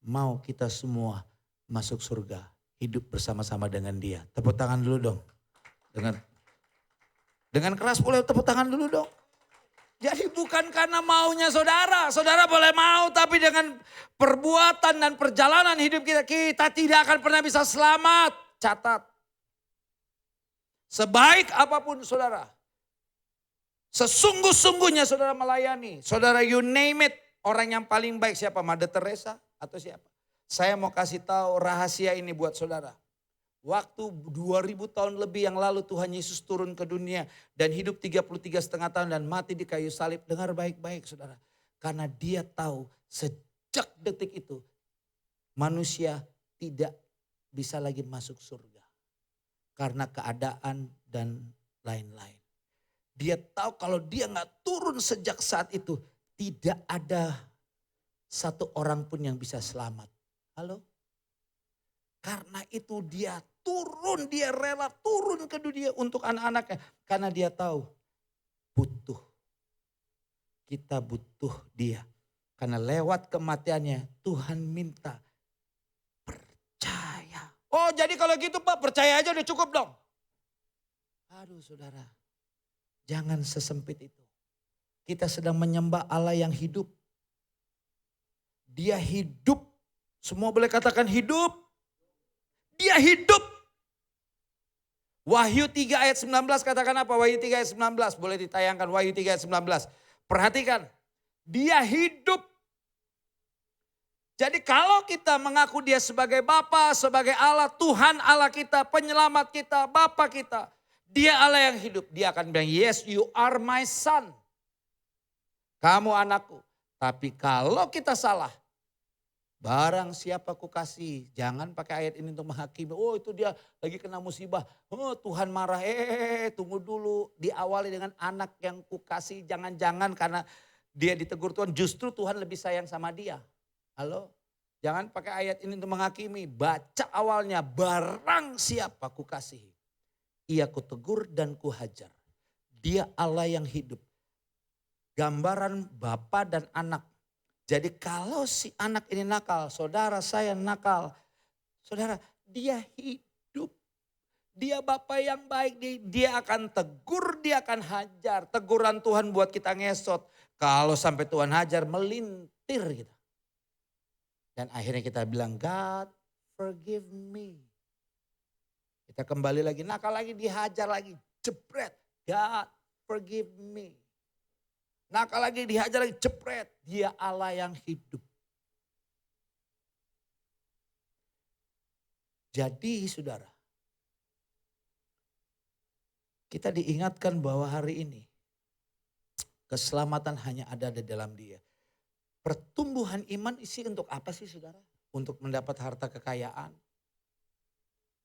[SPEAKER 3] mau kita semua masuk surga, hidup bersama-sama dengan dia. Tepuk tangan dulu dong. Dengan keras boleh tepuk tangan dulu dong. Jadi bukan karena maunya saudara. Saudara boleh mau, tapi dengan perbuatan dan perjalanan hidup kita, kita tidak akan pernah bisa selamat. Catat. Sebaik apapun saudara, sesungguh-sungguhnya saudara melayani. Saudara you name it. Orang yang paling baik siapa? Mother Teresa atau siapa? Saya mau kasih tahu rahasia ini buat saudara. Waktu 2000 tahun lebih yang lalu Tuhan Yesus turun ke dunia dan hidup 33,5 tahun dan mati di kayu salib. Dengar baik-baik saudara. Karena dia tahu sejak detik itu manusia tidak bisa lagi masuk surga. Karena keadaan dan lain-lain. Dia tahu kalau dia gak turun sejak saat itu, tidak ada satu orang pun yang bisa selamat. Halo? Karena itu dia turun, dia rela turun ke dunia untuk anak-anaknya. Karena dia tahu butuh. Kita butuh dia. Karena lewat kematiannya Tuhan minta percaya. Oh jadi kalau gitu Pak percaya aja udah cukup dong. Aduh saudara, jangan sesempit itu. Kita sedang menyembah Allah yang hidup. Dia hidup. Semua boleh katakan hidup. Dia hidup. Wahyu 3 ayat 19 katakan apa? Wahyu 3 ayat 19 boleh ditayangkan. Wahyu 3 ayat 19. Perhatikan. Dia hidup. Jadi kalau kita mengaku dia sebagai Bapa, sebagai Allah, Tuhan Allah kita, penyelamat kita, Bapa kita. Dia Allah yang hidup. Dia akan bilang, yes you are my son. Kamu anakku. Tapi kalau kita salah, barang siapa ku kasih, jangan pakai ayat ini untuk menghakimi. Oh itu dia lagi kena musibah. Oh Tuhan marah. Tunggu dulu. Diawali dengan anak yang ku kasih. Jangan-jangan karena dia ditegur Tuhan. Justru Tuhan lebih sayang sama dia. Halo? Jangan pakai ayat ini untuk menghakimi. Baca awalnya. Barang siapa ku kasih, ia ku tegur dan ku hajar. Dia Allah yang hidup. Gambaran Bapa dan anak. Jadi kalau si anak ini nakal, saudara saya nakal. Saudara, dia hidup. Dia Bapa yang baik, dia akan tegur, dia akan hajar. Teguran Tuhan buat kita ngesot. Kalau sampai Tuhan hajar, melintir kita. Dan akhirnya kita bilang, God forgive me. Kita kembali lagi, nakal lagi, dihajar lagi, jebret. God forgive me. Nakal lagi, dihajar lagi, jepret. Dia Allah yang hidup. Jadi saudara, kita diingatkan bahwa hari ini keselamatan hanya ada di dalam dia. Pertumbuhan iman isi untuk apa sih saudara? Untuk mendapat harta kekayaan.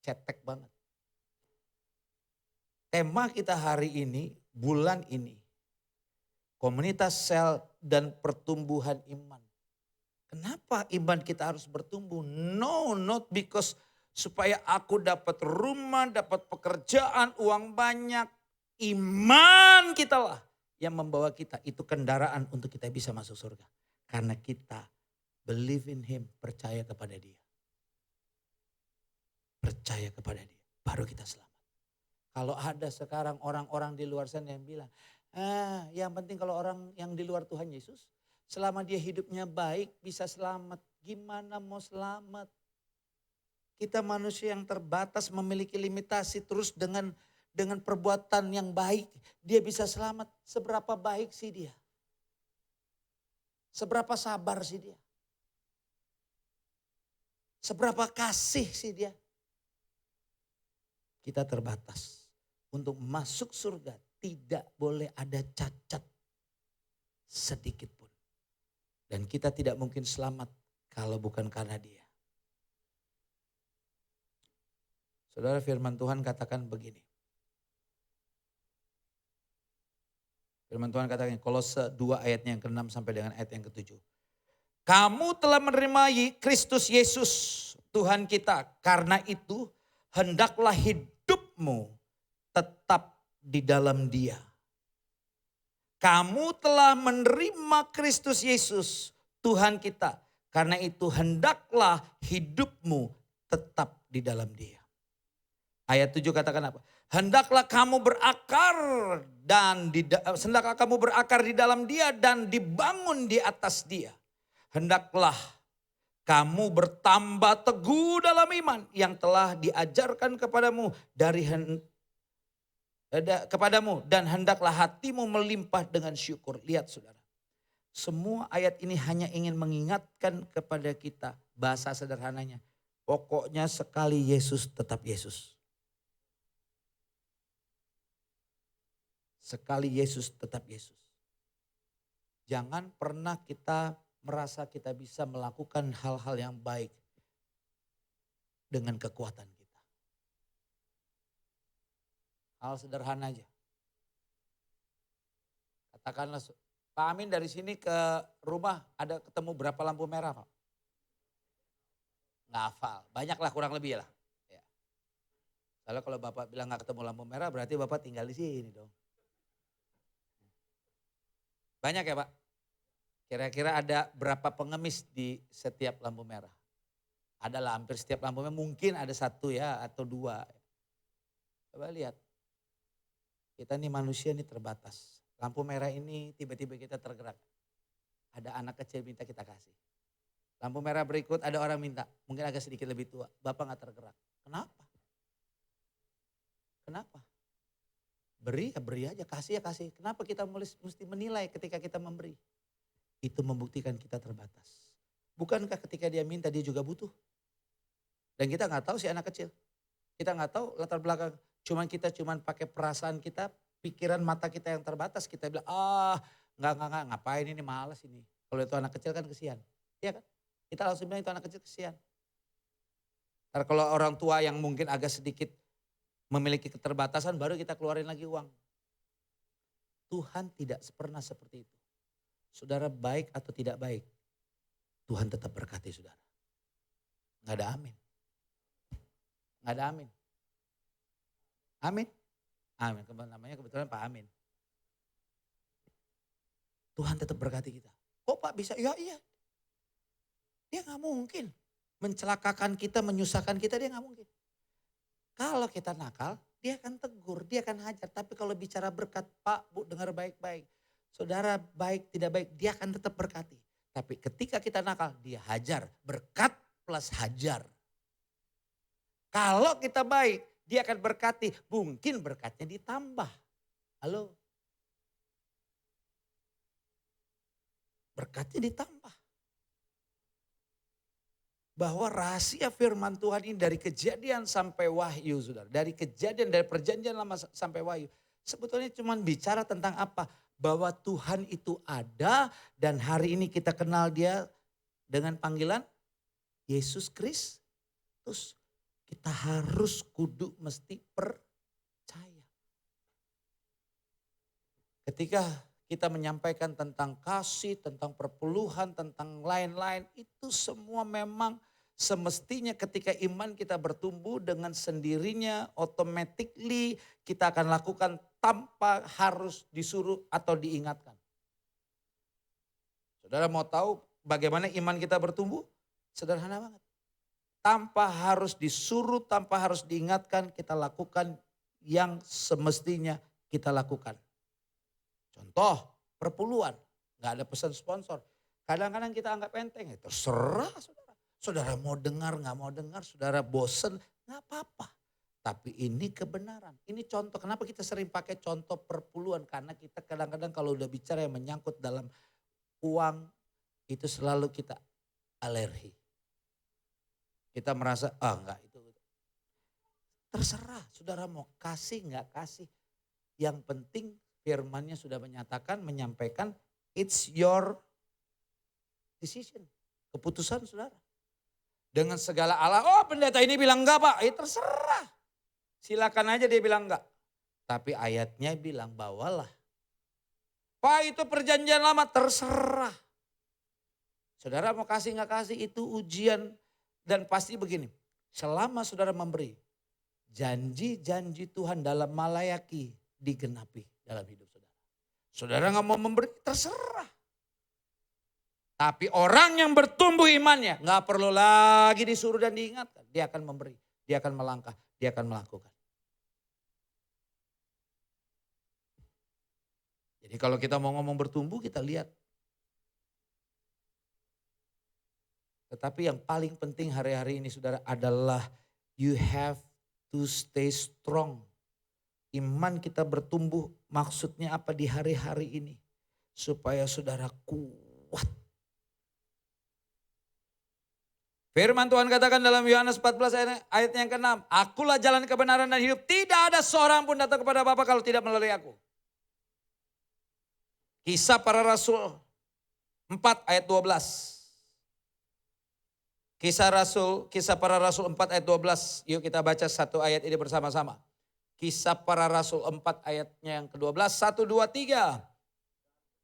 [SPEAKER 3] Cetek banget. Tema kita hari ini, bulan ini. Komunitas sel dan pertumbuhan iman. Kenapa iman kita harus bertumbuh? No, not because supaya aku dapat rumah, dapat pekerjaan, uang banyak. Iman kita lah yang membawa kita. Itu kendaraan untuk kita bisa masuk surga. Karena kita believe in him, percaya kepada dia. Percaya kepada dia, baru kita selamat. Kalau ada sekarang orang-orang di luar sana yang bilang, yang penting kalau orang yang di luar Tuhan Yesus, selama dia hidupnya baik bisa selamat. Gimana mau selamat? Kita manusia yang terbatas memiliki limitasi terus dengan perbuatan yang baik. Dia bisa selamat. Seberapa baik sih dia? Seberapa sabar sih dia? Seberapa kasih sih dia? Kita terbatas. Untuk masuk surga tidak boleh ada cacat sedikit pun. Dan kita tidak mungkin selamat kalau bukan karena dia. Saudara, firman Tuhan katakan begini. Firman Tuhan katakan Kolose 2 ayatnya yang ke-6 sampai dengan ayat yang ke-7. Kamu telah menerima Kristus Yesus Tuhan kita. Karena itu hendaklah hidupmu tetap di dalam dia. Kamu telah menerima Kristus Yesus Tuhan kita. Karena itu hendaklah hidupmu tetap di dalam Dia. Ayat 7 katakan apa? Hendaklah kamu berakar hendaklah kamu berakar di dalam Dia dan dibangun di atas Dia. Hendaklah kamu bertambah teguh dalam iman yang telah diajarkan kepadamu dan hendaklah hatimu melimpah dengan syukur. Lihat saudara, semua ayat ini hanya ingin mengingatkan kepada kita, bahasa sederhananya, pokoknya sekali Yesus tetap Yesus. Sekali Yesus tetap Yesus. Jangan pernah kita merasa kita bisa melakukan hal-hal yang baik dengan kekuatan kita. Hal sederhana aja. Katakanlah, Pak Amin dari sini ke rumah ada ketemu berapa lampu merah, Pak? Nggak hafal, banyaklah kurang lebih lah. Ya. Soalnya kalau Bapak bilang nggak ketemu lampu merah berarti Bapak tinggal di sini dong. Banyak ya Pak? Kira-kira ada berapa pengemis di setiap lampu merah? Adalah hampir setiap lampu merah, mungkin ada satu ya atau dua. Coba lihat, kita nih manusia nih terbatas. Lampu merah ini tiba-tiba kita tergerak. Ada anak kecil minta kita kasih. Lampu merah berikut ada orang minta, mungkin agak sedikit lebih tua. Bapak gak tergerak. Kenapa? Kenapa? Beri ya beri aja, kasih ya kasih. Kenapa kita mesti menilai ketika kita memberi? Itu membuktikan kita terbatas. Bukankah ketika dia minta dia juga butuh? Dan kita gak tahu si anak kecil. Kita gak tahu latar belakang. Kita cuman pakai perasaan kita, pikiran mata kita yang terbatas. Kita bilang, enggak, ngapain ini, malas ini. Kalau itu anak kecil kan kesian. Iya kan? Kita langsung bilang itu anak kecil kesian. Karena kalau orang tua yang mungkin agak sedikit memiliki keterbatasan, baru kita keluarin lagi uang. Tuhan tidak pernah seperti itu. Saudara baik atau tidak baik, Tuhan tetap berkati saudara. Nggak ada amin. Nggak ada amin. Amin. Amin. Namanya kebetulan Pak Amin. Tuhan tetap berkati kita. Kok Pak bisa? Ya iya. Dia nggak mungkin mencelakakan kita, menyusahkan kita, dia nggak mungkin. Kalau kita nakal, dia akan tegur, dia akan hajar. Tapi kalau bicara berkat, Pak, Bu, dengar baik-baik. Saudara baik, tidak baik, dia akan tetap berkati. Tapi ketika kita nakal, dia hajar. Berkat plus hajar. Kalau kita baik, dia akan berkati. Mungkin berkatnya ditambah. Halo? Berkatnya ditambah. Bahwa rahasia firman Tuhan ini dari kejadian sampai wahyu, saudara. Dari kejadian, dari perjanjian lama sampai wahyu. Sebetulnya cuma bicara tentang apa? Bahwa Tuhan itu ada dan hari ini kita kenal dia dengan panggilan Yesus Kristus. Kita harus kudu mesti percaya. Ketika kita menyampaikan tentang kasih, tentang perpuluhan, tentang lain-lain. Itu semua memang semestinya ketika iman kita bertumbuh dengan sendirinya, automatically kita akan lakukan tanpa harus disuruh atau diingatkan. Saudara mau tahu bagaimana iman kita bertumbuh? Sederhana banget. Tanpa harus disuruh, tanpa harus diingatkan, kita lakukan yang semestinya kita lakukan. Contoh, perpuluhan. Gak ada pesan sponsor. Kadang-kadang kita anggap enteng. Ya terserah saudara. Saudara mau dengar, gak mau dengar. Saudara bosen, gak apa-apa. Tapi ini kebenaran. Ini contoh. Kenapa kita sering pakai contoh perpuluhan? Karena kita kadang-kadang kalau udah bicara yang menyangkut dalam uang. Itu selalu kita alergi. Kita merasa, enggak itu. Terserah saudara mau kasih gak kasih. Yang penting firmannya sudah menyatakan, menyampaikan, it's your decision. Keputusan saudara. Dengan segala oh pendeta ini bilang enggak Pak, terserah. Silakan aja dia bilang enggak. Tapi ayatnya bilang bawalah. Pak itu perjanjian lama, terserah. Saudara mau kasih enggak kasih itu ujian. Dan pasti begini, selama saudara memberi, janji-janji Tuhan dalam Malayaki digenapi dalam hidup saudara. Saudara gak mau memberi, terserah. Tapi orang yang bertumbuh imannya nggak perlu lagi disuruh dan diingatkan. Dia akan memberi, dia akan melangkah, dia akan melakukan. Jadi kalau kita mau ngomong bertumbuh, kita lihat. Tetapi yang paling penting hari-hari ini saudara adalah you have to stay strong. Iman kita bertumbuh maksudnya apa di hari-hari ini? Supaya saudara kuat. Firman Tuhan katakan dalam Yohanes 14 ayat yang ke-6. Akulah jalan kebenaran dan hidup. Tidak ada seorang pun datang kepada Bapa kalau tidak melalui aku. Kisah para Rasul 4 ayat 12. Kisah para Rasul 4 ayat 12. Yuk kita baca satu ayat ini bersama-sama. Kisah para Rasul 4 ayatnya yang ke-12. 1, 2, 3.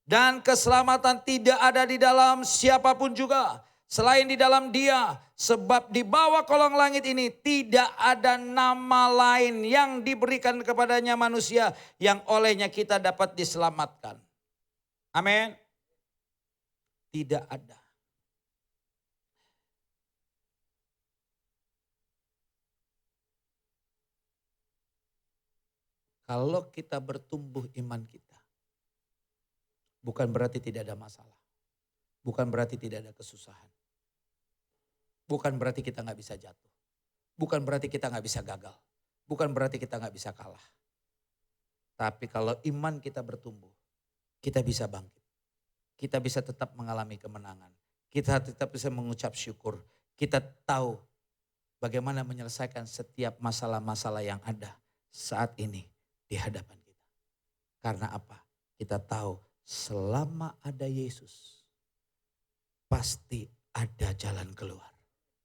[SPEAKER 3] Dan keselamatan tidak ada di dalam siapapun juga. Selain di dalam Dia, sebab di bawah kolong langit ini tidak ada nama lain yang diberikan kepadanya manusia yang olehnya kita dapat diselamatkan. Amin. Tidak ada. Kalau kita bertumbuh iman kita, bukan berarti tidak ada masalah. Bukan berarti tidak ada kesusahan. Bukan berarti kita nggak bisa jatuh. Bukan berarti kita nggak bisa gagal. Bukan berarti kita nggak bisa kalah. Tapi kalau iman kita bertumbuh, kita bisa bangkit. Kita bisa tetap mengalami kemenangan. Kita tetap bisa mengucap syukur. Kita tahu bagaimana menyelesaikan setiap masalah-masalah yang ada saat ini di hadapan kita. Karena apa? Kita tahu selama ada Yesus, pasti ada jalan keluar.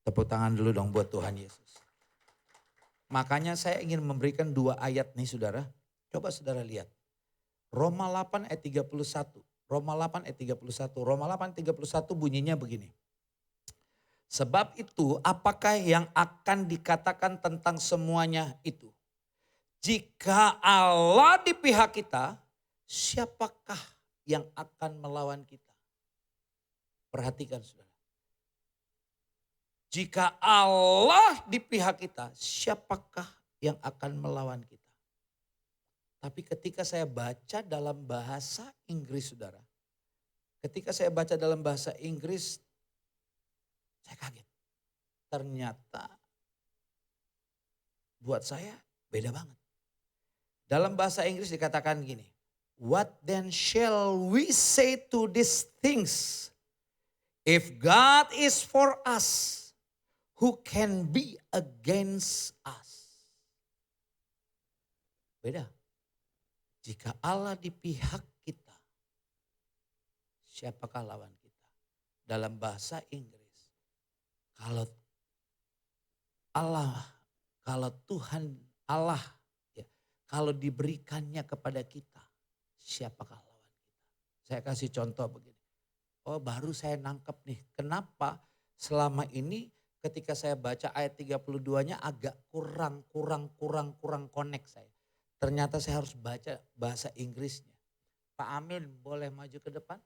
[SPEAKER 3] Tepuk tangan dulu dong buat Tuhan Yesus. Makanya saya ingin memberikan 2 ayat nih saudara. Coba saudara lihat. Roma 8 ayat 31. Roma 8 ayat 31. Roma 8 ayat 31 bunyinya begini. Sebab itu apakah yang akan dikatakan tentang semuanya itu? Jika Allah di pihak kita, siapakah yang akan melawan kita? Perhatikan saudara. Jika Allah di pihak kita, siapakah yang akan melawan kita? Tapi ketika saya baca dalam bahasa Inggris saudara. Ketika saya baca dalam bahasa Inggris, saya kaget. Ternyata buat saya beda banget. Dalam bahasa Inggris dikatakan gini. What then shall we say to these things? If God is for us, who can be against us? Beda. Jika Allah di pihak kita, siapakah lawan kita? Dalam bahasa Inggris, kalau Tuhan Allah, ya, kalau diberikannya kepada kita, siapakah lawan kita? Saya kasih contoh begini. Oh baru saya nangkep nih, kenapa selama ini ketika saya baca ayat 32-nya agak kurang connect saya. Ternyata saya harus baca bahasa Inggrisnya. Pak Amin boleh maju ke depan?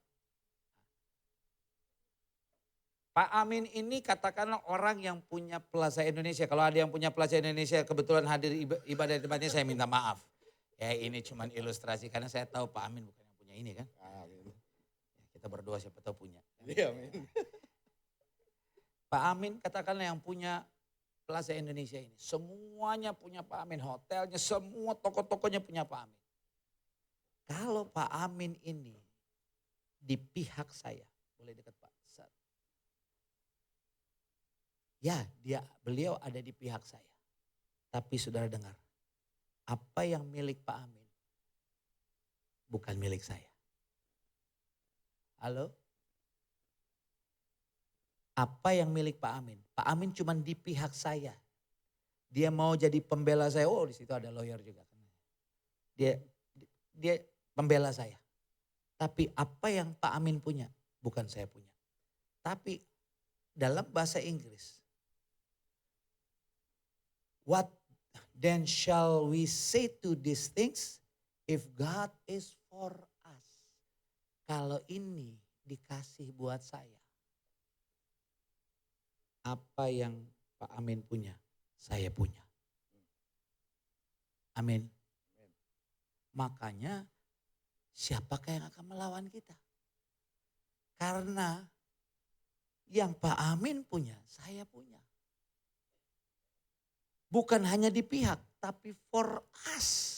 [SPEAKER 3] Pak Amin ini katakanlah orang yang punya Plaza Indonesia. Kalau ada yang punya Plaza Indonesia kebetulan hadir ibadah di tempatnya, saya minta maaf. Ya ini cuma ilustrasi karena saya tahu Pak Amin bukan yang punya ini kan. Kita berdua siapa tahu punya.
[SPEAKER 6] Iya, amin.
[SPEAKER 3] Pak Amin katakanlah yang punya Plaza Indonesia ini. Semuanya punya Pak Amin. Hotelnya semua toko-tokonya punya Pak Amin. Kalau Pak Amin ini di pihak saya. Boleh dekat Pak. Ya beliau ada di pihak saya. Tapi saudara dengar. Apa yang milik Pak Amin bukan milik saya. Halo? Apa yang milik Pak Amin? Pak Amin cuma di pihak saya. Dia mau jadi pembela saya. Oh di situ ada lawyer juga. Dia pembela saya. Tapi apa yang Pak Amin punya bukan saya punya. Tapi dalam bahasa Inggris. What then shall we say to these things if God is for us? Kalau ini dikasih buat saya. Apa yang Pak Amin punya, saya punya. Amin. Makanya siapakah yang akan melawan kita? Karena yang Pak Amin punya, saya punya. Bukan hanya di pihak, tapi for us.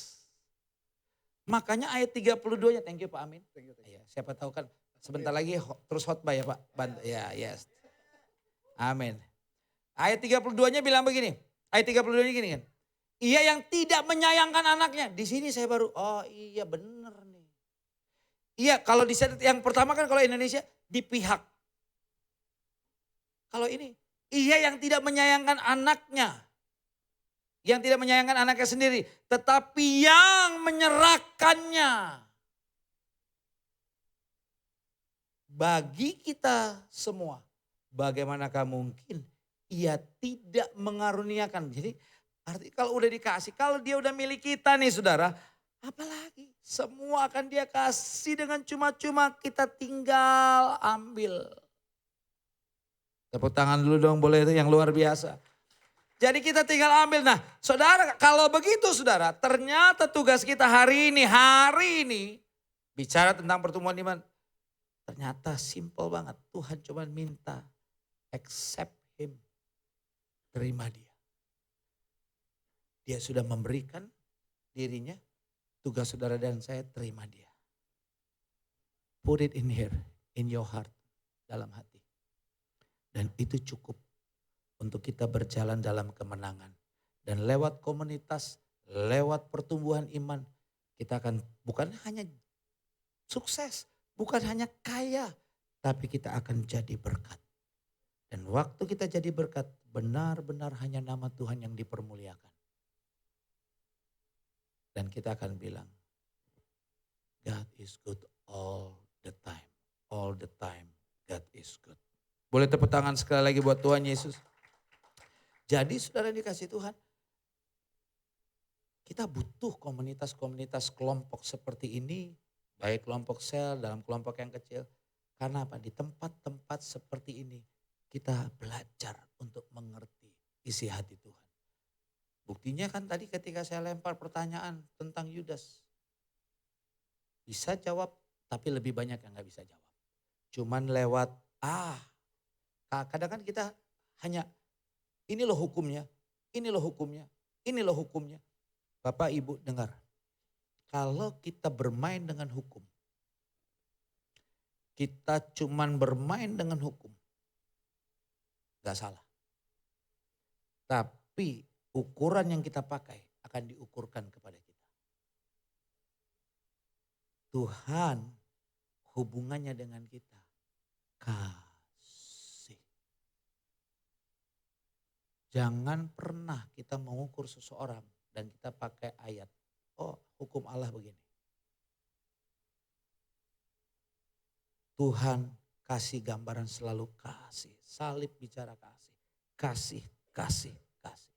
[SPEAKER 3] Makanya ayat 32-nya, thank you Pak Amin. Ya, siapa tahu kan sebentar lagi terus khotbah ya Pak. Ya, yes. Amin. Ayat 32-nya bilang begini. Ayat 32-nya gini kan. Ia yang tidak menyayangkan anaknya. Di sini saya baru, oh iya bener nih. Iya kalau di yang pertama kan kalau Indonesia di pihak. Kalau ini, ia yang tidak menyayangkan anaknya. Yang tidak menyayangkan anaknya sendiri. Tetapi yang menyerahkannya. Bagi kita semua. Bagaimanakah mungkin ia tidak mengaruniakan. Jadi arti kalau udah dikasih, kalau dia udah milik kita nih saudara. Apalagi semua akan dia kasih dengan cuma-cuma, kita tinggal ambil. Tepuk tangan dulu dong boleh itu yang luar biasa. Jadi kita tinggal ambil. Nah saudara kalau begitu saudara, ternyata tugas kita hari ini bicara tentang pertumbuhan iman. Ternyata simple banget. Tuhan cuma minta accept him. Terima dia. Dia sudah memberikan dirinya. Tugas saudara dan saya terima dia. Put it in here, in your heart, dalam hati. Dan itu cukup untuk kita berjalan dalam kemenangan. Dan lewat komunitas, lewat pertumbuhan iman, kita akan bukan hanya sukses, bukan hanya kaya, tapi kita akan jadi berkat. Dan waktu kita jadi berkat, benar-benar hanya nama Tuhan yang dipermuliakan. Dan kita akan bilang, God is good all the time. All the time, God is good. Boleh tepuk tangan sekali lagi buat Tuhan Yesus. Jadi saudara dikasih Tuhan, kita butuh komunitas-komunitas kelompok seperti ini. Baik kelompok sel, dalam kelompok yang kecil. Karena apa? Di tempat-tempat seperti ini kita belajar untuk mengerti isi hati Tuhan. Buktinya kan tadi ketika saya lempar pertanyaan tentang Yudas. Bisa jawab, tapi lebih banyak yang gak bisa jawab. Cuman lewat, kadang kan kita hanya, ini loh hukumnya, ini loh hukumnya, ini loh hukumnya. Bapak Ibu dengar, kalau kita bermain dengan hukum, kita cuman bermain dengan hukum, gak salah. Tapi ukuran yang kita pakai akan diukurkan kepada kita. Tuhan hubungannya dengan kita kasih. Jangan pernah kita mengukur seseorang dan kita pakai ayat, oh hukum Allah begini. Tuhan kasih gambaran selalu kasih. Salib bicara kasih. Kasih, kasih, kasih.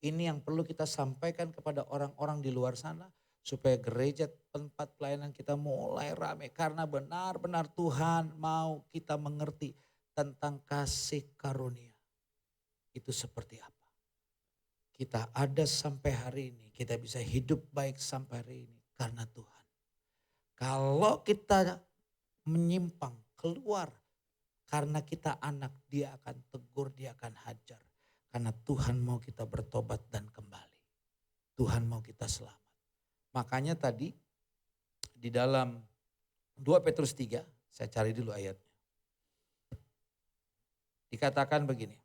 [SPEAKER 3] Ini yang perlu kita sampaikan kepada orang-orang di luar sana. Supaya gereja tempat pelayanan kita mulai ramai. Karena benar-benar Tuhan mau kita mengerti tentang kasih karunia. Itu seperti apa. Kita ada sampai hari ini. Kita bisa hidup baik sampai hari ini. Karena Tuhan. Kalau kita menyimpang, keluar. Karena kita anak, dia akan tegur, dia akan hajar. Karena Tuhan mau kita bertobat dan kembali. Tuhan mau kita selamat. Makanya tadi di dalam 2 Petrus 3, saya cari dulu ayatnya. Dikatakan begini.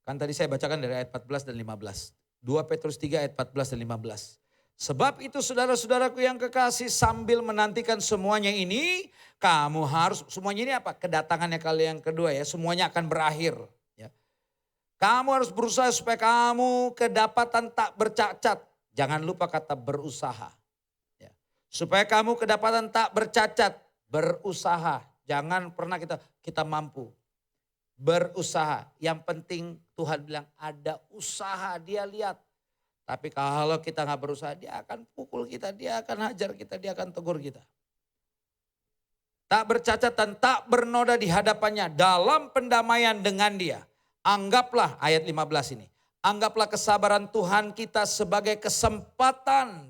[SPEAKER 3] Kan tadi saya bacakan dari ayat 14 dan 15. 2 Petrus 3 ayat 14 dan 15. Sebab itu saudara-saudaraku yang kekasih, sambil menantikan semuanya ini, kamu harus, semuanya ini apa? Kedatangannya kali yang kedua ya, semuanya akan berakhir. Ya. Kamu harus berusaha supaya kamu kedapatan tak bercacat. Jangan lupa kata berusaha. Ya. Supaya kamu kedapatan tak bercacat, berusaha. Jangan pernah kita mampu. Berusaha. Yang penting Tuhan bilang ada usaha, dia lihat. Tapi kalau kita gak berusaha, dia akan pukul kita, dia akan hajar kita, dia akan tegur kita. tak bercacat dan tak bernoda di hadapannya dalam pendamaian dengan dia. Anggaplah ayat 15 ini. Anggaplah kesabaran Tuhan kita sebagai kesempatan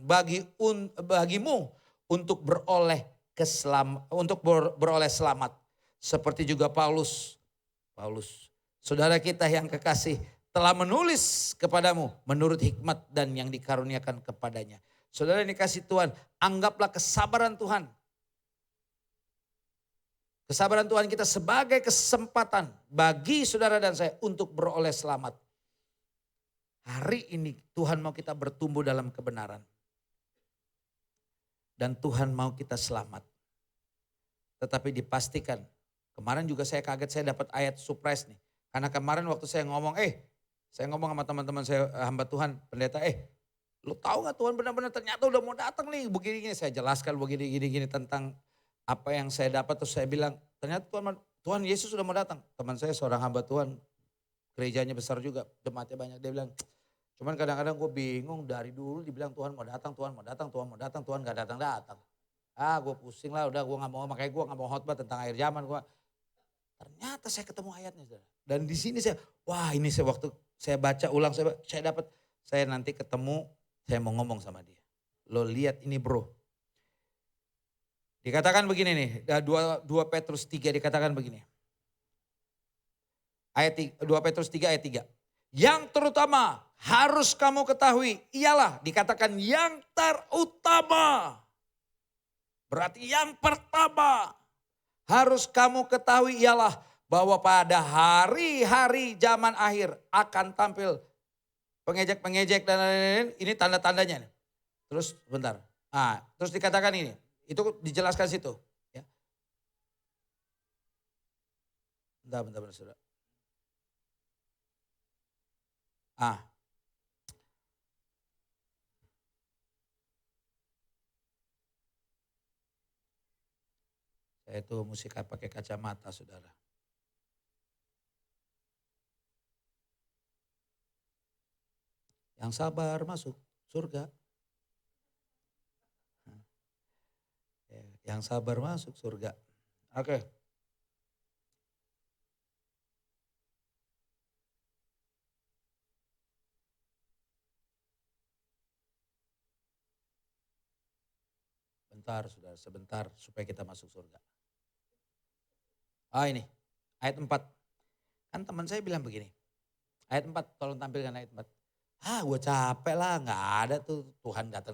[SPEAKER 3] bagimu untuk beroleh beroleh selamat. Seperti juga Paulus, saudara kita yang kekasih, telah menulis kepadamu menurut hikmat dan yang dikaruniakan kepadanya. Saudara yang dikasih Tuhan, anggaplah kesabaran Tuhan. Kesabaran Tuhan kita sebagai kesempatan bagi saudara dan saya untuk beroleh selamat. Hari ini Tuhan mau kita bertumbuh dalam kebenaran. Dan Tuhan mau kita selamat. Tetapi dipastikan, kemarin juga saya kaget, saya dapat ayat surprise nih. Karena kemarin waktu saya ngomong sama teman-teman saya hamba Tuhan, pendeta, lu tahu gak Tuhan benar-benar ternyata udah mau datang nih. Begini-gini, saya jelaskan begini-gini tentang apa yang saya dapat. Terus saya bilang, ternyata Tuhan Yesus sudah mau datang. Teman saya seorang hamba Tuhan, gerejanya besar juga, jemaatnya banyak. Dia bilang, cuman kadang-kadang gue bingung, dari dulu dibilang Tuhan mau datang, Tuhan mau datang, Tuhan mau datang, Tuhan gak datang-datang. Gue pusing lah, udah gue gak mau, makanya gue gak mau khotbah tentang akhir zaman. Ternyata saya ketemu ayatnya, saudara. Dan di sini waktu saya baca ulang, saya nanti ketemu, saya mau ngomong sama dia. Lo lihat ini bro. Dikatakan begini nih, 2 Petrus 3 dikatakan begini. 2 Petrus 3 ayat 3. Yang terutama harus kamu ketahui ialah, dikatakan yang terutama. Berarti yang pertama harus kamu ketahui ialah bahwa pada hari-hari zaman akhir akan tampil pengejek-pengejek dan lain-lain. Ini tanda-tandanya. Terus bentar. Terus dikatakan ini. Itu dijelaskan situ. Ya. Bentar, saudara. Saya itu mesti pakai kacamata, saudara. Yang sabar masuk surga. Yang sabar masuk surga. Oke. Bentar, saudara, sebentar supaya kita masuk surga. Ini, ayat 4. Kan teman saya bilang begini. Ayat 4, tolong tampilkan ayat 4. Gue capek lah, gak ada tuh Tuhan datang.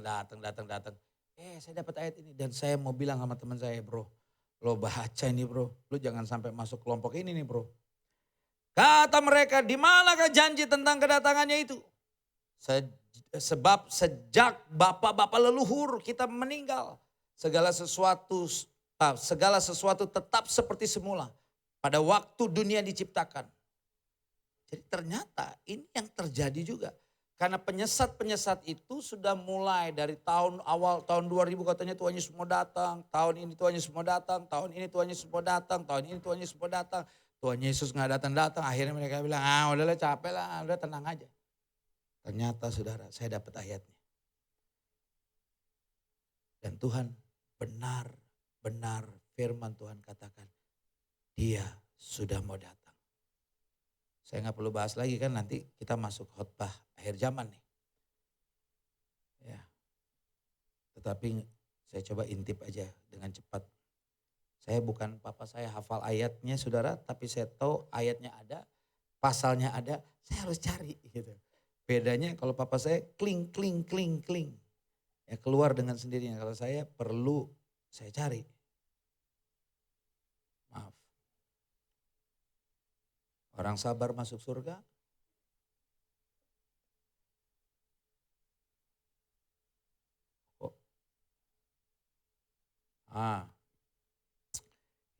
[SPEAKER 3] Saya dapat ayat ini dan saya mau bilang sama teman saya, bro. Lo baca ini bro, lo jangan sampai masuk kelompok ini nih bro. Kata mereka, di manakah janji tentang kedatangannya itu? Sebab sejak bapak-bapak leluhur kita meninggal. Segala sesuatu tetap seperti semula pada waktu dunia diciptakan. Jadi ternyata ini yang terjadi juga. Karena penyesat-penyesat itu sudah mulai dari awal tahun 2000 katanya Tuhan Yesus mau datang. Tahun ini Tuhan Yesus mau datang, tahun ini Tuhan Yesus mau datang, tahun ini Tuhan Yesus mau datang. Tuhan Yesus gak datang-datang, akhirnya mereka bilang udahlah capek lah, udah tenang aja. Ternyata saudara, saya dapat ayatnya. Dan Tuhan benar firman Tuhan katakan, dia sudah mau datang. Saya gak perlu bahas lagi kan, nanti kita masuk khotbah akhir zaman nih. Ya. Tetapi saya coba intip aja dengan cepat. Saya bukan papa saya hafal ayatnya saudara, tapi saya tahu ayatnya ada, pasalnya ada, saya harus cari gitu. Bedanya kalau papa saya kling. Ya keluar dengan sendirinya, kalau saya perlu saya cari. Maaf. Orang sabar masuk surga.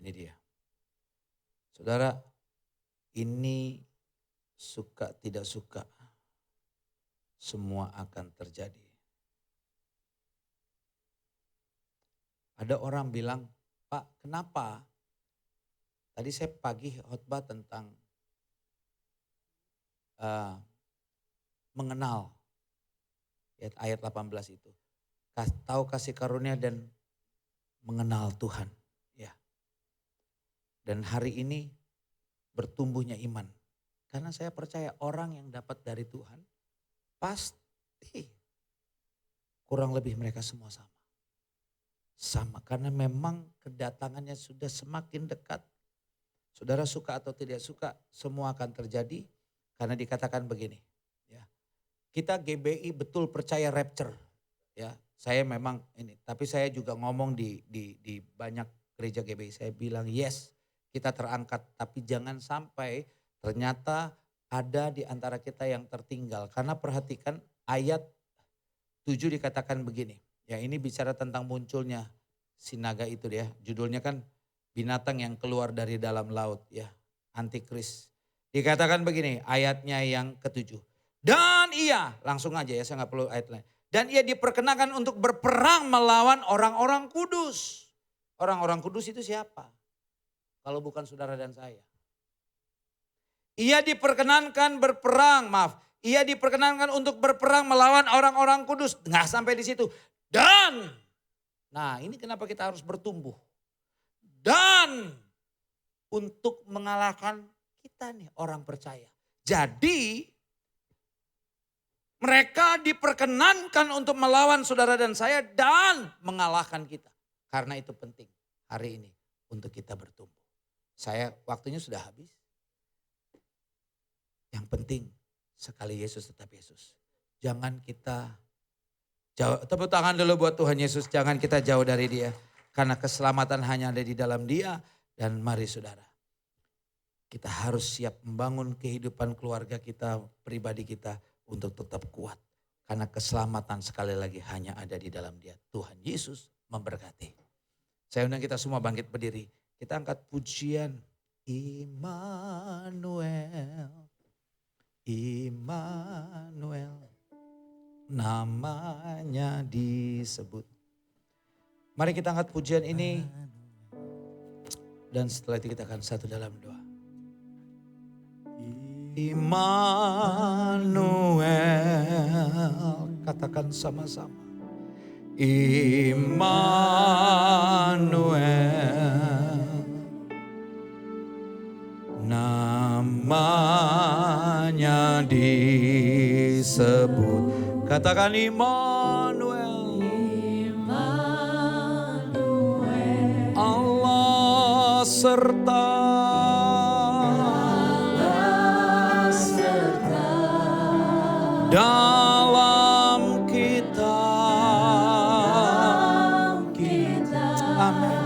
[SPEAKER 3] Ini dia. Saudara, ini suka tidak suka, semua akan terjadi. Ada orang bilang, Pak kenapa? Tadi saya pagi khotbah tentang mengenal. Ayat 18 itu. Tahu kasih karunia dan mengenal Tuhan. Ya. Dan hari ini bertumbuhnya iman. Karena saya percaya orang yang dapat dari Tuhan pasti kurang lebih mereka semua sama. Sama, karena memang kedatangannya sudah semakin dekat. Saudara suka atau tidak suka, semua akan terjadi karena dikatakan begini. Ya, kita GBI betul percaya rapture. Ya, saya memang ini, tapi saya juga ngomong di banyak gereja GBI, saya bilang yes, kita terangkat, tapi jangan sampai ternyata ada di antara kita yang tertinggal. Karena perhatikan ayat 7 dikatakan begini. Ya, ini bicara tentang munculnya si naga itu dia. Judulnya kan binatang yang keluar dari dalam laut ya. Antikris. Dikatakan begini ayatnya yang ke-7. Dan ia, langsung aja ya saya gak perlu ayat lain. Dan ia diperkenakan untuk berperang melawan orang-orang kudus. Orang-orang kudus itu siapa? Kalau bukan saudara dan saya. Ia diperkenankan berperang, ia diperkenankan untuk berperang melawan orang-orang kudus. Nggak sampai di situ. Dan, nah ini kenapa kita harus bertumbuh. Dan untuk mengalahkan kita nih orang percaya. Jadi mereka diperkenankan untuk melawan saudara dan saya dan mengalahkan kita. Karena itu penting hari ini untuk kita bertumbuh. Saya waktunya sudah habis. Yang penting sekali Yesus tetap Yesus. Jangan kita jauh, tepuk tangan dulu buat Tuhan Yesus. Jangan kita jauh dari dia. Karena keselamatan hanya ada di dalam dia. Dan mari saudara, kita harus siap membangun kehidupan keluarga kita, pribadi kita untuk tetap kuat. Karena keselamatan sekali lagi hanya ada di dalam dia. Tuhan Yesus memberkati. Saya undang kita semua bangkit berdiri. Kita angkat pujian Immanuel. Immanuel, namanya disebut. Mari kita angkat pujian ini. Dan setelah itu kita akan satu dalam doa. Immanuel, katakan sama-sama. Immanuel, namanya disebut. Katakan Immanuel. Immanuel. Allah serta. Allah serta. Dalam kita. Dalam kita. Amin.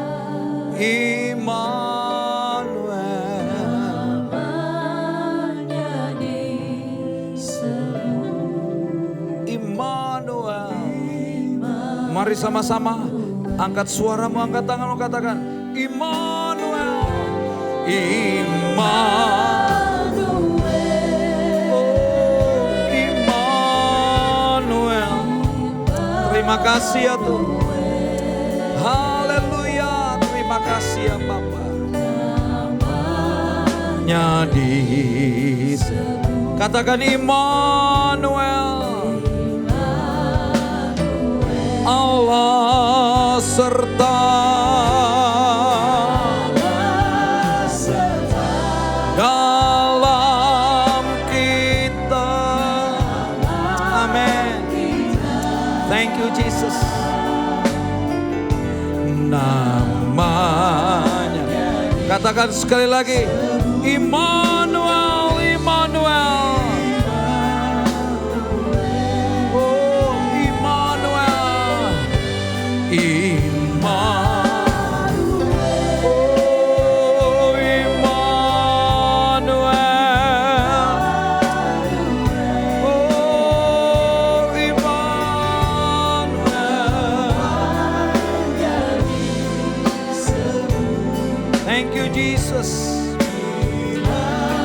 [SPEAKER 3] Mari sama-sama angkat suaramu, angkat tanganmu, katakan Immanuel. Immanuel. Oh, Immanuel. Terima kasih ya Tuhan. Haleluya. Terima kasih ya Bapa. Nyadis. Katakan Immanuel. Allah serta, dalam kita. Amin. Thank you Jesus. Namanya. Katakan sekali lagi. Immanuel, Immanuel.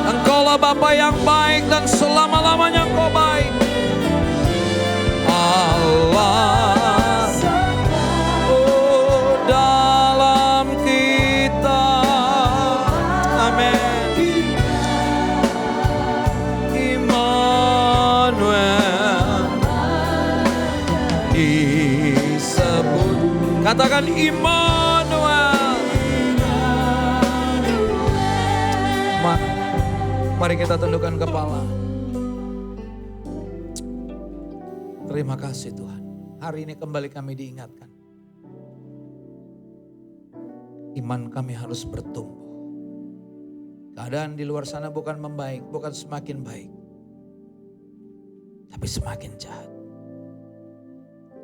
[SPEAKER 3] Engkaulah Bapa yang baik dan selama-lamanya Engkau baik. Allah, oh dalam kita. Amin. Immanuel disebut. Katakan Immanuel. Mari kita tundukkan kepala. Terima kasih Tuhan. Hari ini kembali kami diingatkan. Iman kami harus bertumbuh. Keadaan di luar sana bukan membaik, bukan semakin baik. Tapi semakin jahat.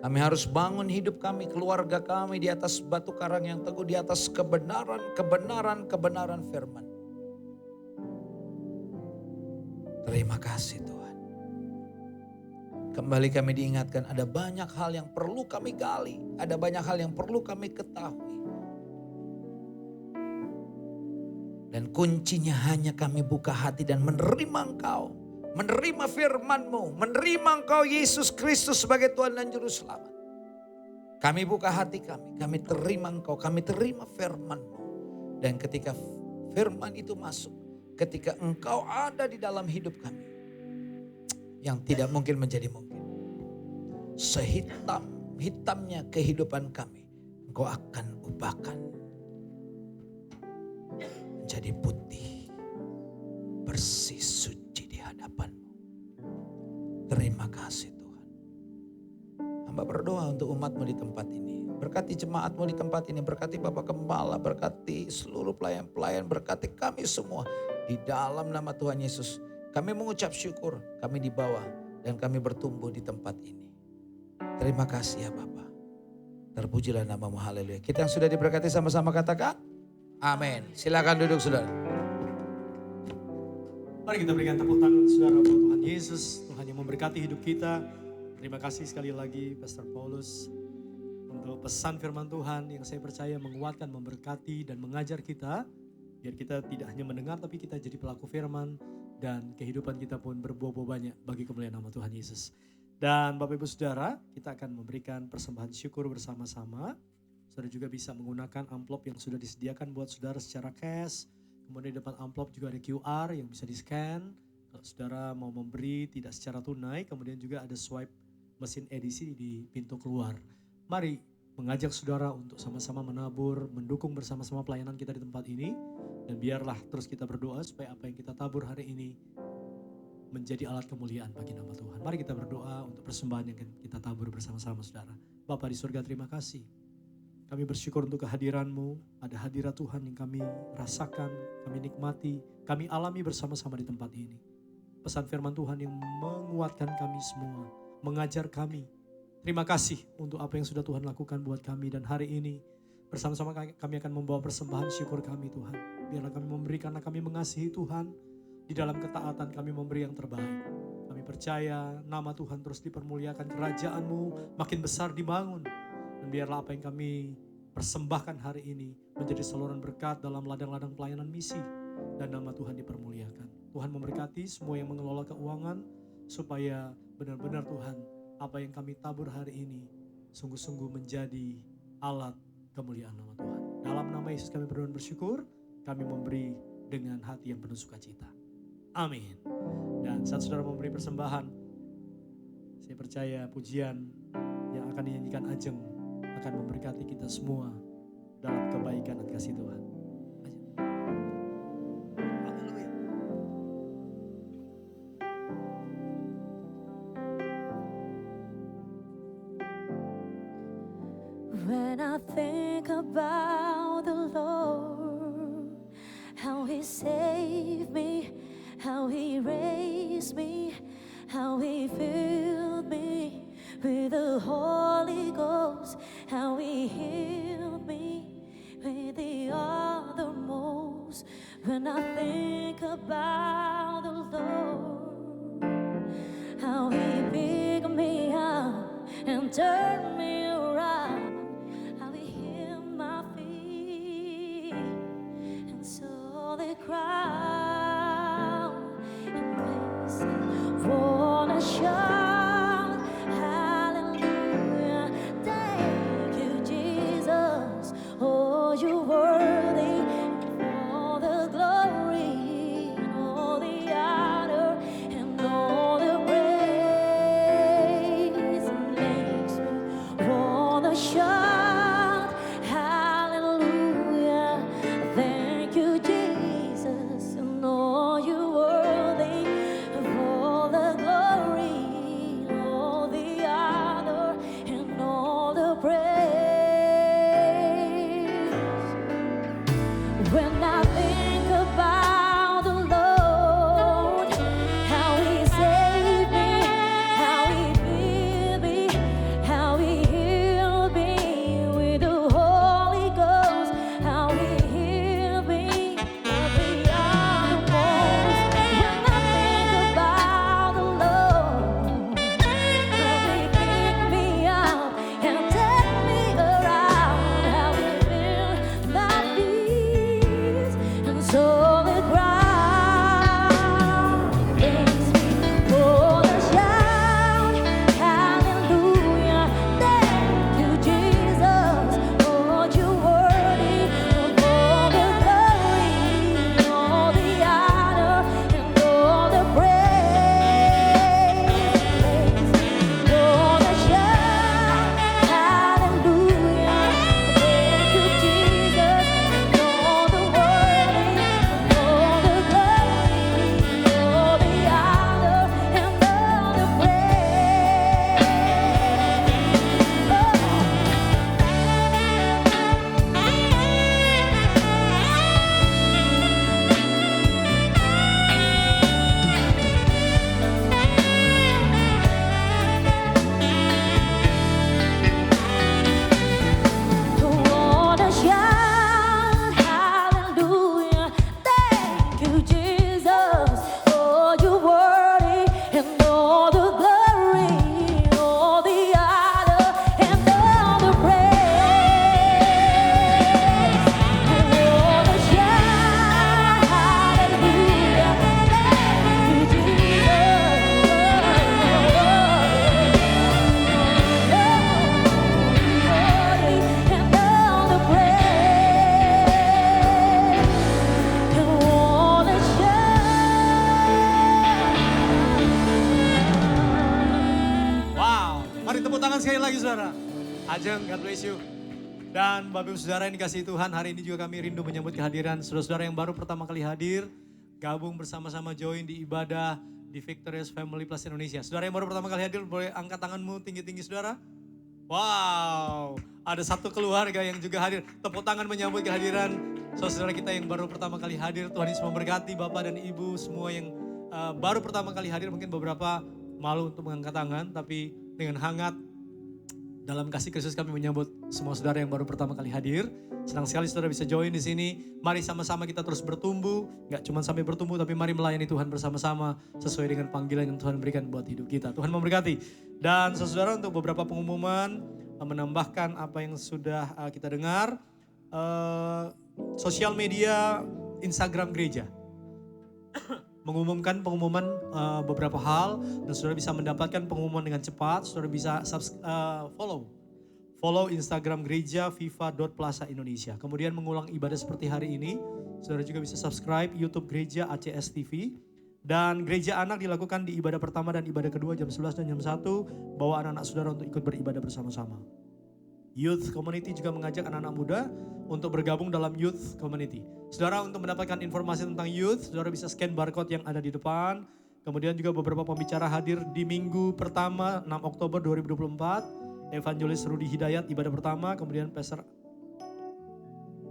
[SPEAKER 3] Kami harus bangun hidup kami, keluarga kami di atas batu karang yang teguh, di atas kebenaran firman. Terima kasih Tuhan. Kembali kami diingatkan ada banyak hal yang perlu kami gali, ada banyak hal yang perlu kami ketahui. Dan kuncinya hanya kami buka hati dan menerima Engkau. Menerima firman-Mu, menerima Engkau Yesus Kristus sebagai Tuhan dan Juru Selamat. Kami buka hati kami terima Engkau, kami terima firman-Mu. Dan ketika firman itu masuk, ketika Engkau ada di dalam hidup kami, yang tidak mungkin menjadi mungkin. Sehitam-hitamnya kehidupan kami, Engkau akan ubahkan menjadi putih, bersih, suci di hadapan-Mu. Terima kasih Tuhan. Hamba berdoa untuk umat-Mu di tempat ini. Berkati jemaat-Mu di tempat ini. Berkati Bapak Gembala. Berkati seluruh pelayan-pelayan. Berkati kami semua. Di dalam nama Tuhan Yesus. Kami mengucap syukur. Kami dibawa. Dan kami bertumbuh di tempat ini. Terima kasih ya Bapak. Terpujilah nama-Mu. Haleluya. Kita yang sudah diberkati sama-sama katakan. Amin. Silakan duduk saudara.
[SPEAKER 1] Mari kita berikan tepuk tangan saudara buat Tuhan Yesus. Tuhan yang memberkati hidup kita. Terima kasih sekali lagi Pastor Paulus untuk pesan firman Tuhan yang saya percaya menguatkan, memberkati dan mengajar kita. Biar kita tidak hanya mendengar tapi kita jadi pelaku firman. Dan kehidupan kita pun berbuah-buah banyak bagi kemuliaan nama Tuhan Yesus. Dan Bapak Ibu Saudara, kita akan memberikan persembahan syukur bersama-sama. Saudara juga bisa menggunakan amplop yang sudah disediakan buat saudara secara cash. Kemudian di depan amplop juga ada QR yang bisa di-scan. Kalau saudara mau memberi tidak secara tunai, kemudian juga ada swipe mesin edisi di pintu keluar. Mari mengajak saudara untuk sama-sama menabur, mendukung bersama-sama pelayanan kita di tempat ini. Dan biarlah terus kita berdoa supaya apa yang kita tabur hari ini menjadi alat kemuliaan bagi nama Tuhan. Mari kita berdoa untuk persembahan yang kita tabur bersama-sama saudara. Bapa di surga, terima kasih. Kami bersyukur untuk kehadiran-Mu, ada hadirat Tuhan yang kami rasakan, kami nikmati, kami alami bersama-sama di tempat ini. Pesan firman Tuhan yang menguatkan kami semua, mengajar kami. Terima kasih untuk apa yang sudah Tuhan lakukan buat kami dan hari ini bersama-sama kami akan membawa persembahan syukur kami Tuhan. Biarlah kami memberi karena kami mengasihi Tuhan, di dalam ketaatan kami memberi yang terbaik. Kami percaya nama Tuhan terus dipermuliakan, kerajaan-Mu makin besar dibangun. Dan biarlah apa yang kami persembahkan hari ini menjadi saluran berkat dalam ladang-ladang pelayanan misi. Dan nama Tuhan dipermuliakan. Tuhan memberkati semua yang mengelola keuangan. Supaya benar-benar Tuhan apa yang kami tabur hari ini sungguh-sungguh menjadi alat kemuliaan nama Tuhan. Dalam nama Yesus kami berdoa dan bersyukur. Kami memberi dengan hati yang penuh sukacita. Amin. Dan saat saudara memberi persembahan, saya percaya pujian yang akan dinyanyikan Ajeng akan memberkati kita semua dalam kebaikan dan kasih Tuhan. Haleluya.
[SPEAKER 6] When I think about the Lord, how He saved me, how He raised me, how He filled me with the Holy Ghost, how He healed me with the uttermost. When I think about the Lord, how He picked me up and turned me around, how He healed my feet and so they crown and praise Him. Wanna shout. Oh, you're worthy of all the glory and all the honor and all the praise. It makes me When I think about the Lord, how He saved me, how He filled me, how He healed me with the Holy Ghost, how He healed me beyond the most. When I think about the Lord, how He picked me up and take me around, how He filled my feet and solid ground. Makes me wanna shout, hallelujah, thank you, Jesus, Lord, you're worthy of all the glory, all the honor, and all the praise. Makes me wanna shout, hallelujah, thank you, Jesus, all the worthy, all the glory, all the honor, and all the praise. Wanna shout hallelujah, thank you, Jesus, for you're worthy, and all the glory, all the honor, and all the praise. Wanna shout hallelujah, thank you, and all the praise. Wanna shout.
[SPEAKER 1] Wow, mari tepuk tangan sekali lagi saudara. Ajeng, God bless you. Dan Bapak Ibu Saudara yang dikasihi Tuhan, hari ini juga kami rindu menyambut kehadiran saudara-saudara yang baru pertama kali hadir, gabung bersama-sama join di ibadah di Victorious Family Plus Indonesia. Saudara yang baru pertama kali hadir, boleh angkat tanganmu tinggi-tinggi saudara. Wow, ada satu keluarga yang juga hadir. Tepuk tangan menyambut kehadiran saudara kita yang baru pertama kali hadir. Tuhan Yesus memberkati Bapak dan Ibu semua yang baru pertama kali hadir. Mungkin beberapa malu untuk mengangkat tangan, tapi dengan hangat dalam kasih Kristus kami menyambut semua saudara yang baru pertama kali hadir. Senang sekali saudara bisa join di sini. Mari sama-sama kita terus bertumbuh. Gak cuma sampai bertumbuh, tapi mari melayani Tuhan bersama-sama sesuai dengan panggilan yang Tuhan berikan buat hidup kita. Tuhan memberkati. Dan saudara untuk beberapa pengumuman, menambahkan apa yang sudah kita dengar. Sosial media Instagram gereja mengumumkan pengumuman beberapa hal, dan saudara bisa mendapatkan pengumuman dengan cepat. Saudara bisa follow Instagram gereja viva.plaza Indonesia. Kemudian mengulang ibadah seperti hari ini, saudara juga bisa subscribe YouTube gereja ACS TV. Dan gereja anak dilakukan di ibadah pertama dan ibadah kedua jam 11 dan jam 1. Bawa anak-anak saudara untuk ikut beribadah bersama-sama. Youth Community juga mengajak anak-anak muda untuk bergabung dalam Youth Community. Saudara, untuk mendapatkan informasi tentang Youth, saudara bisa scan barcode yang ada di depan. Kemudian juga beberapa pembicara hadir di minggu pertama 6 Oktober 2024. Evangelis Rudi Hidayat ibadah pertama, kemudian Pastor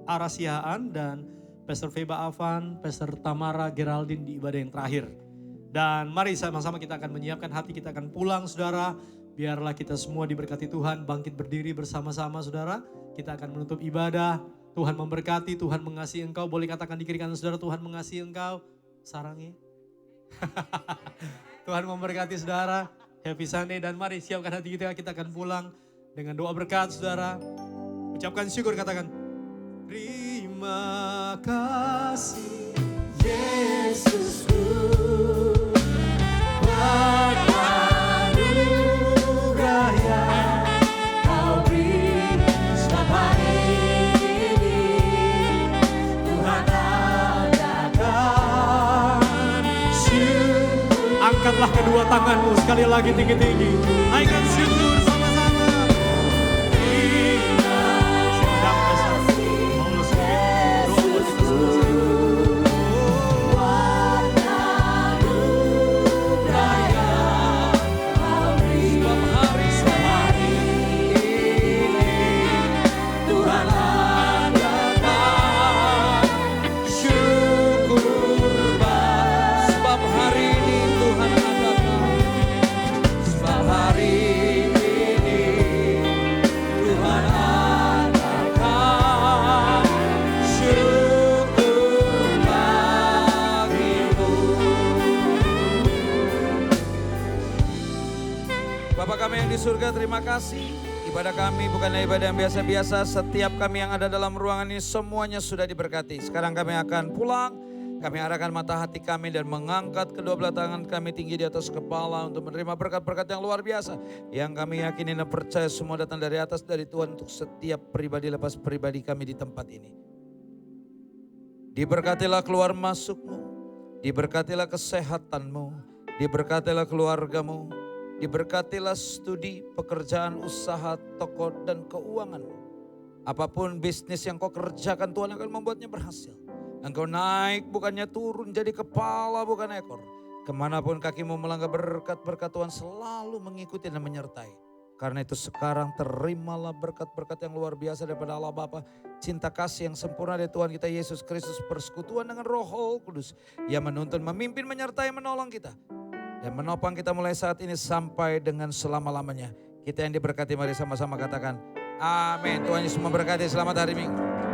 [SPEAKER 1] Arasiaan dan Pastor Feba Avan, Pastor Tamara Geraldine di ibadah yang terakhir. Dan mari sama-sama kita akan menyiapkan hati, kita akan pulang saudara. Biarlah kita semua diberkati Tuhan, bangkit berdiri bersama-sama saudara. Kita akan menutup ibadah. Tuhan memberkati, Tuhan mengasihi engkau. Boleh katakan di kiri kanan saudara, Tuhan mengasihi engkau. Sarangi. Tuhan memberkati saudara. Happy Sunday, dan mari siapkan hati kita akan pulang dengan doa berkat saudara. Ucapkan syukur, katakan terima kasih Yesusku. Angkatlah kedua tanganmu sekali lagi tinggi-tinggi. Naikkan syukur sama-sama. Sedang besar. Paulus sedikit doa buat kita semua.
[SPEAKER 3] surga, terima kasih. Ibadah kami bukanlah ibadah yang biasa-biasa. Setiap kami yang ada dalam ruangan ini semuanya sudah diberkati. Sekarang kami akan pulang. Kami arahkan mata hati kami dan mengangkat kedua belah tangan kami tinggi di atas kepala untuk menerima berkat-berkat yang luar biasa. Yang kami yakini dan percaya semua datang dari atas, dari Tuhan untuk setiap pribadi lepas pribadi kami di tempat ini. Diberkatilah keluar masukmu, diberkatilah kesehatanmu, diberkatilah keluargamu, diberkatilah studi, pekerjaan, usaha, toko, dan keuanganmu. Apapun bisnis yang kau kerjakan, Tuhan akan membuatnya berhasil. Engkau naik bukannya turun, jadi kepala bukan ekor. Kemanapun kakimu melangkah, berkat-berkat Tuhan selalu mengikuti dan menyertai. Karena itu sekarang terimalah berkat-berkat yang luar biasa daripada Allah Bapa, cinta kasih yang sempurna dari Tuhan kita Yesus Kristus, persekutuan dengan Roh Kudus yang menuntun, memimpin, menyertai, menolong kita. Dan menopang kita mulai saat ini sampai dengan selama-lamanya. Kita yang diberkati, mari sama-sama katakan amin. Tuhan Yesus memberkati, selamat hari Minggu.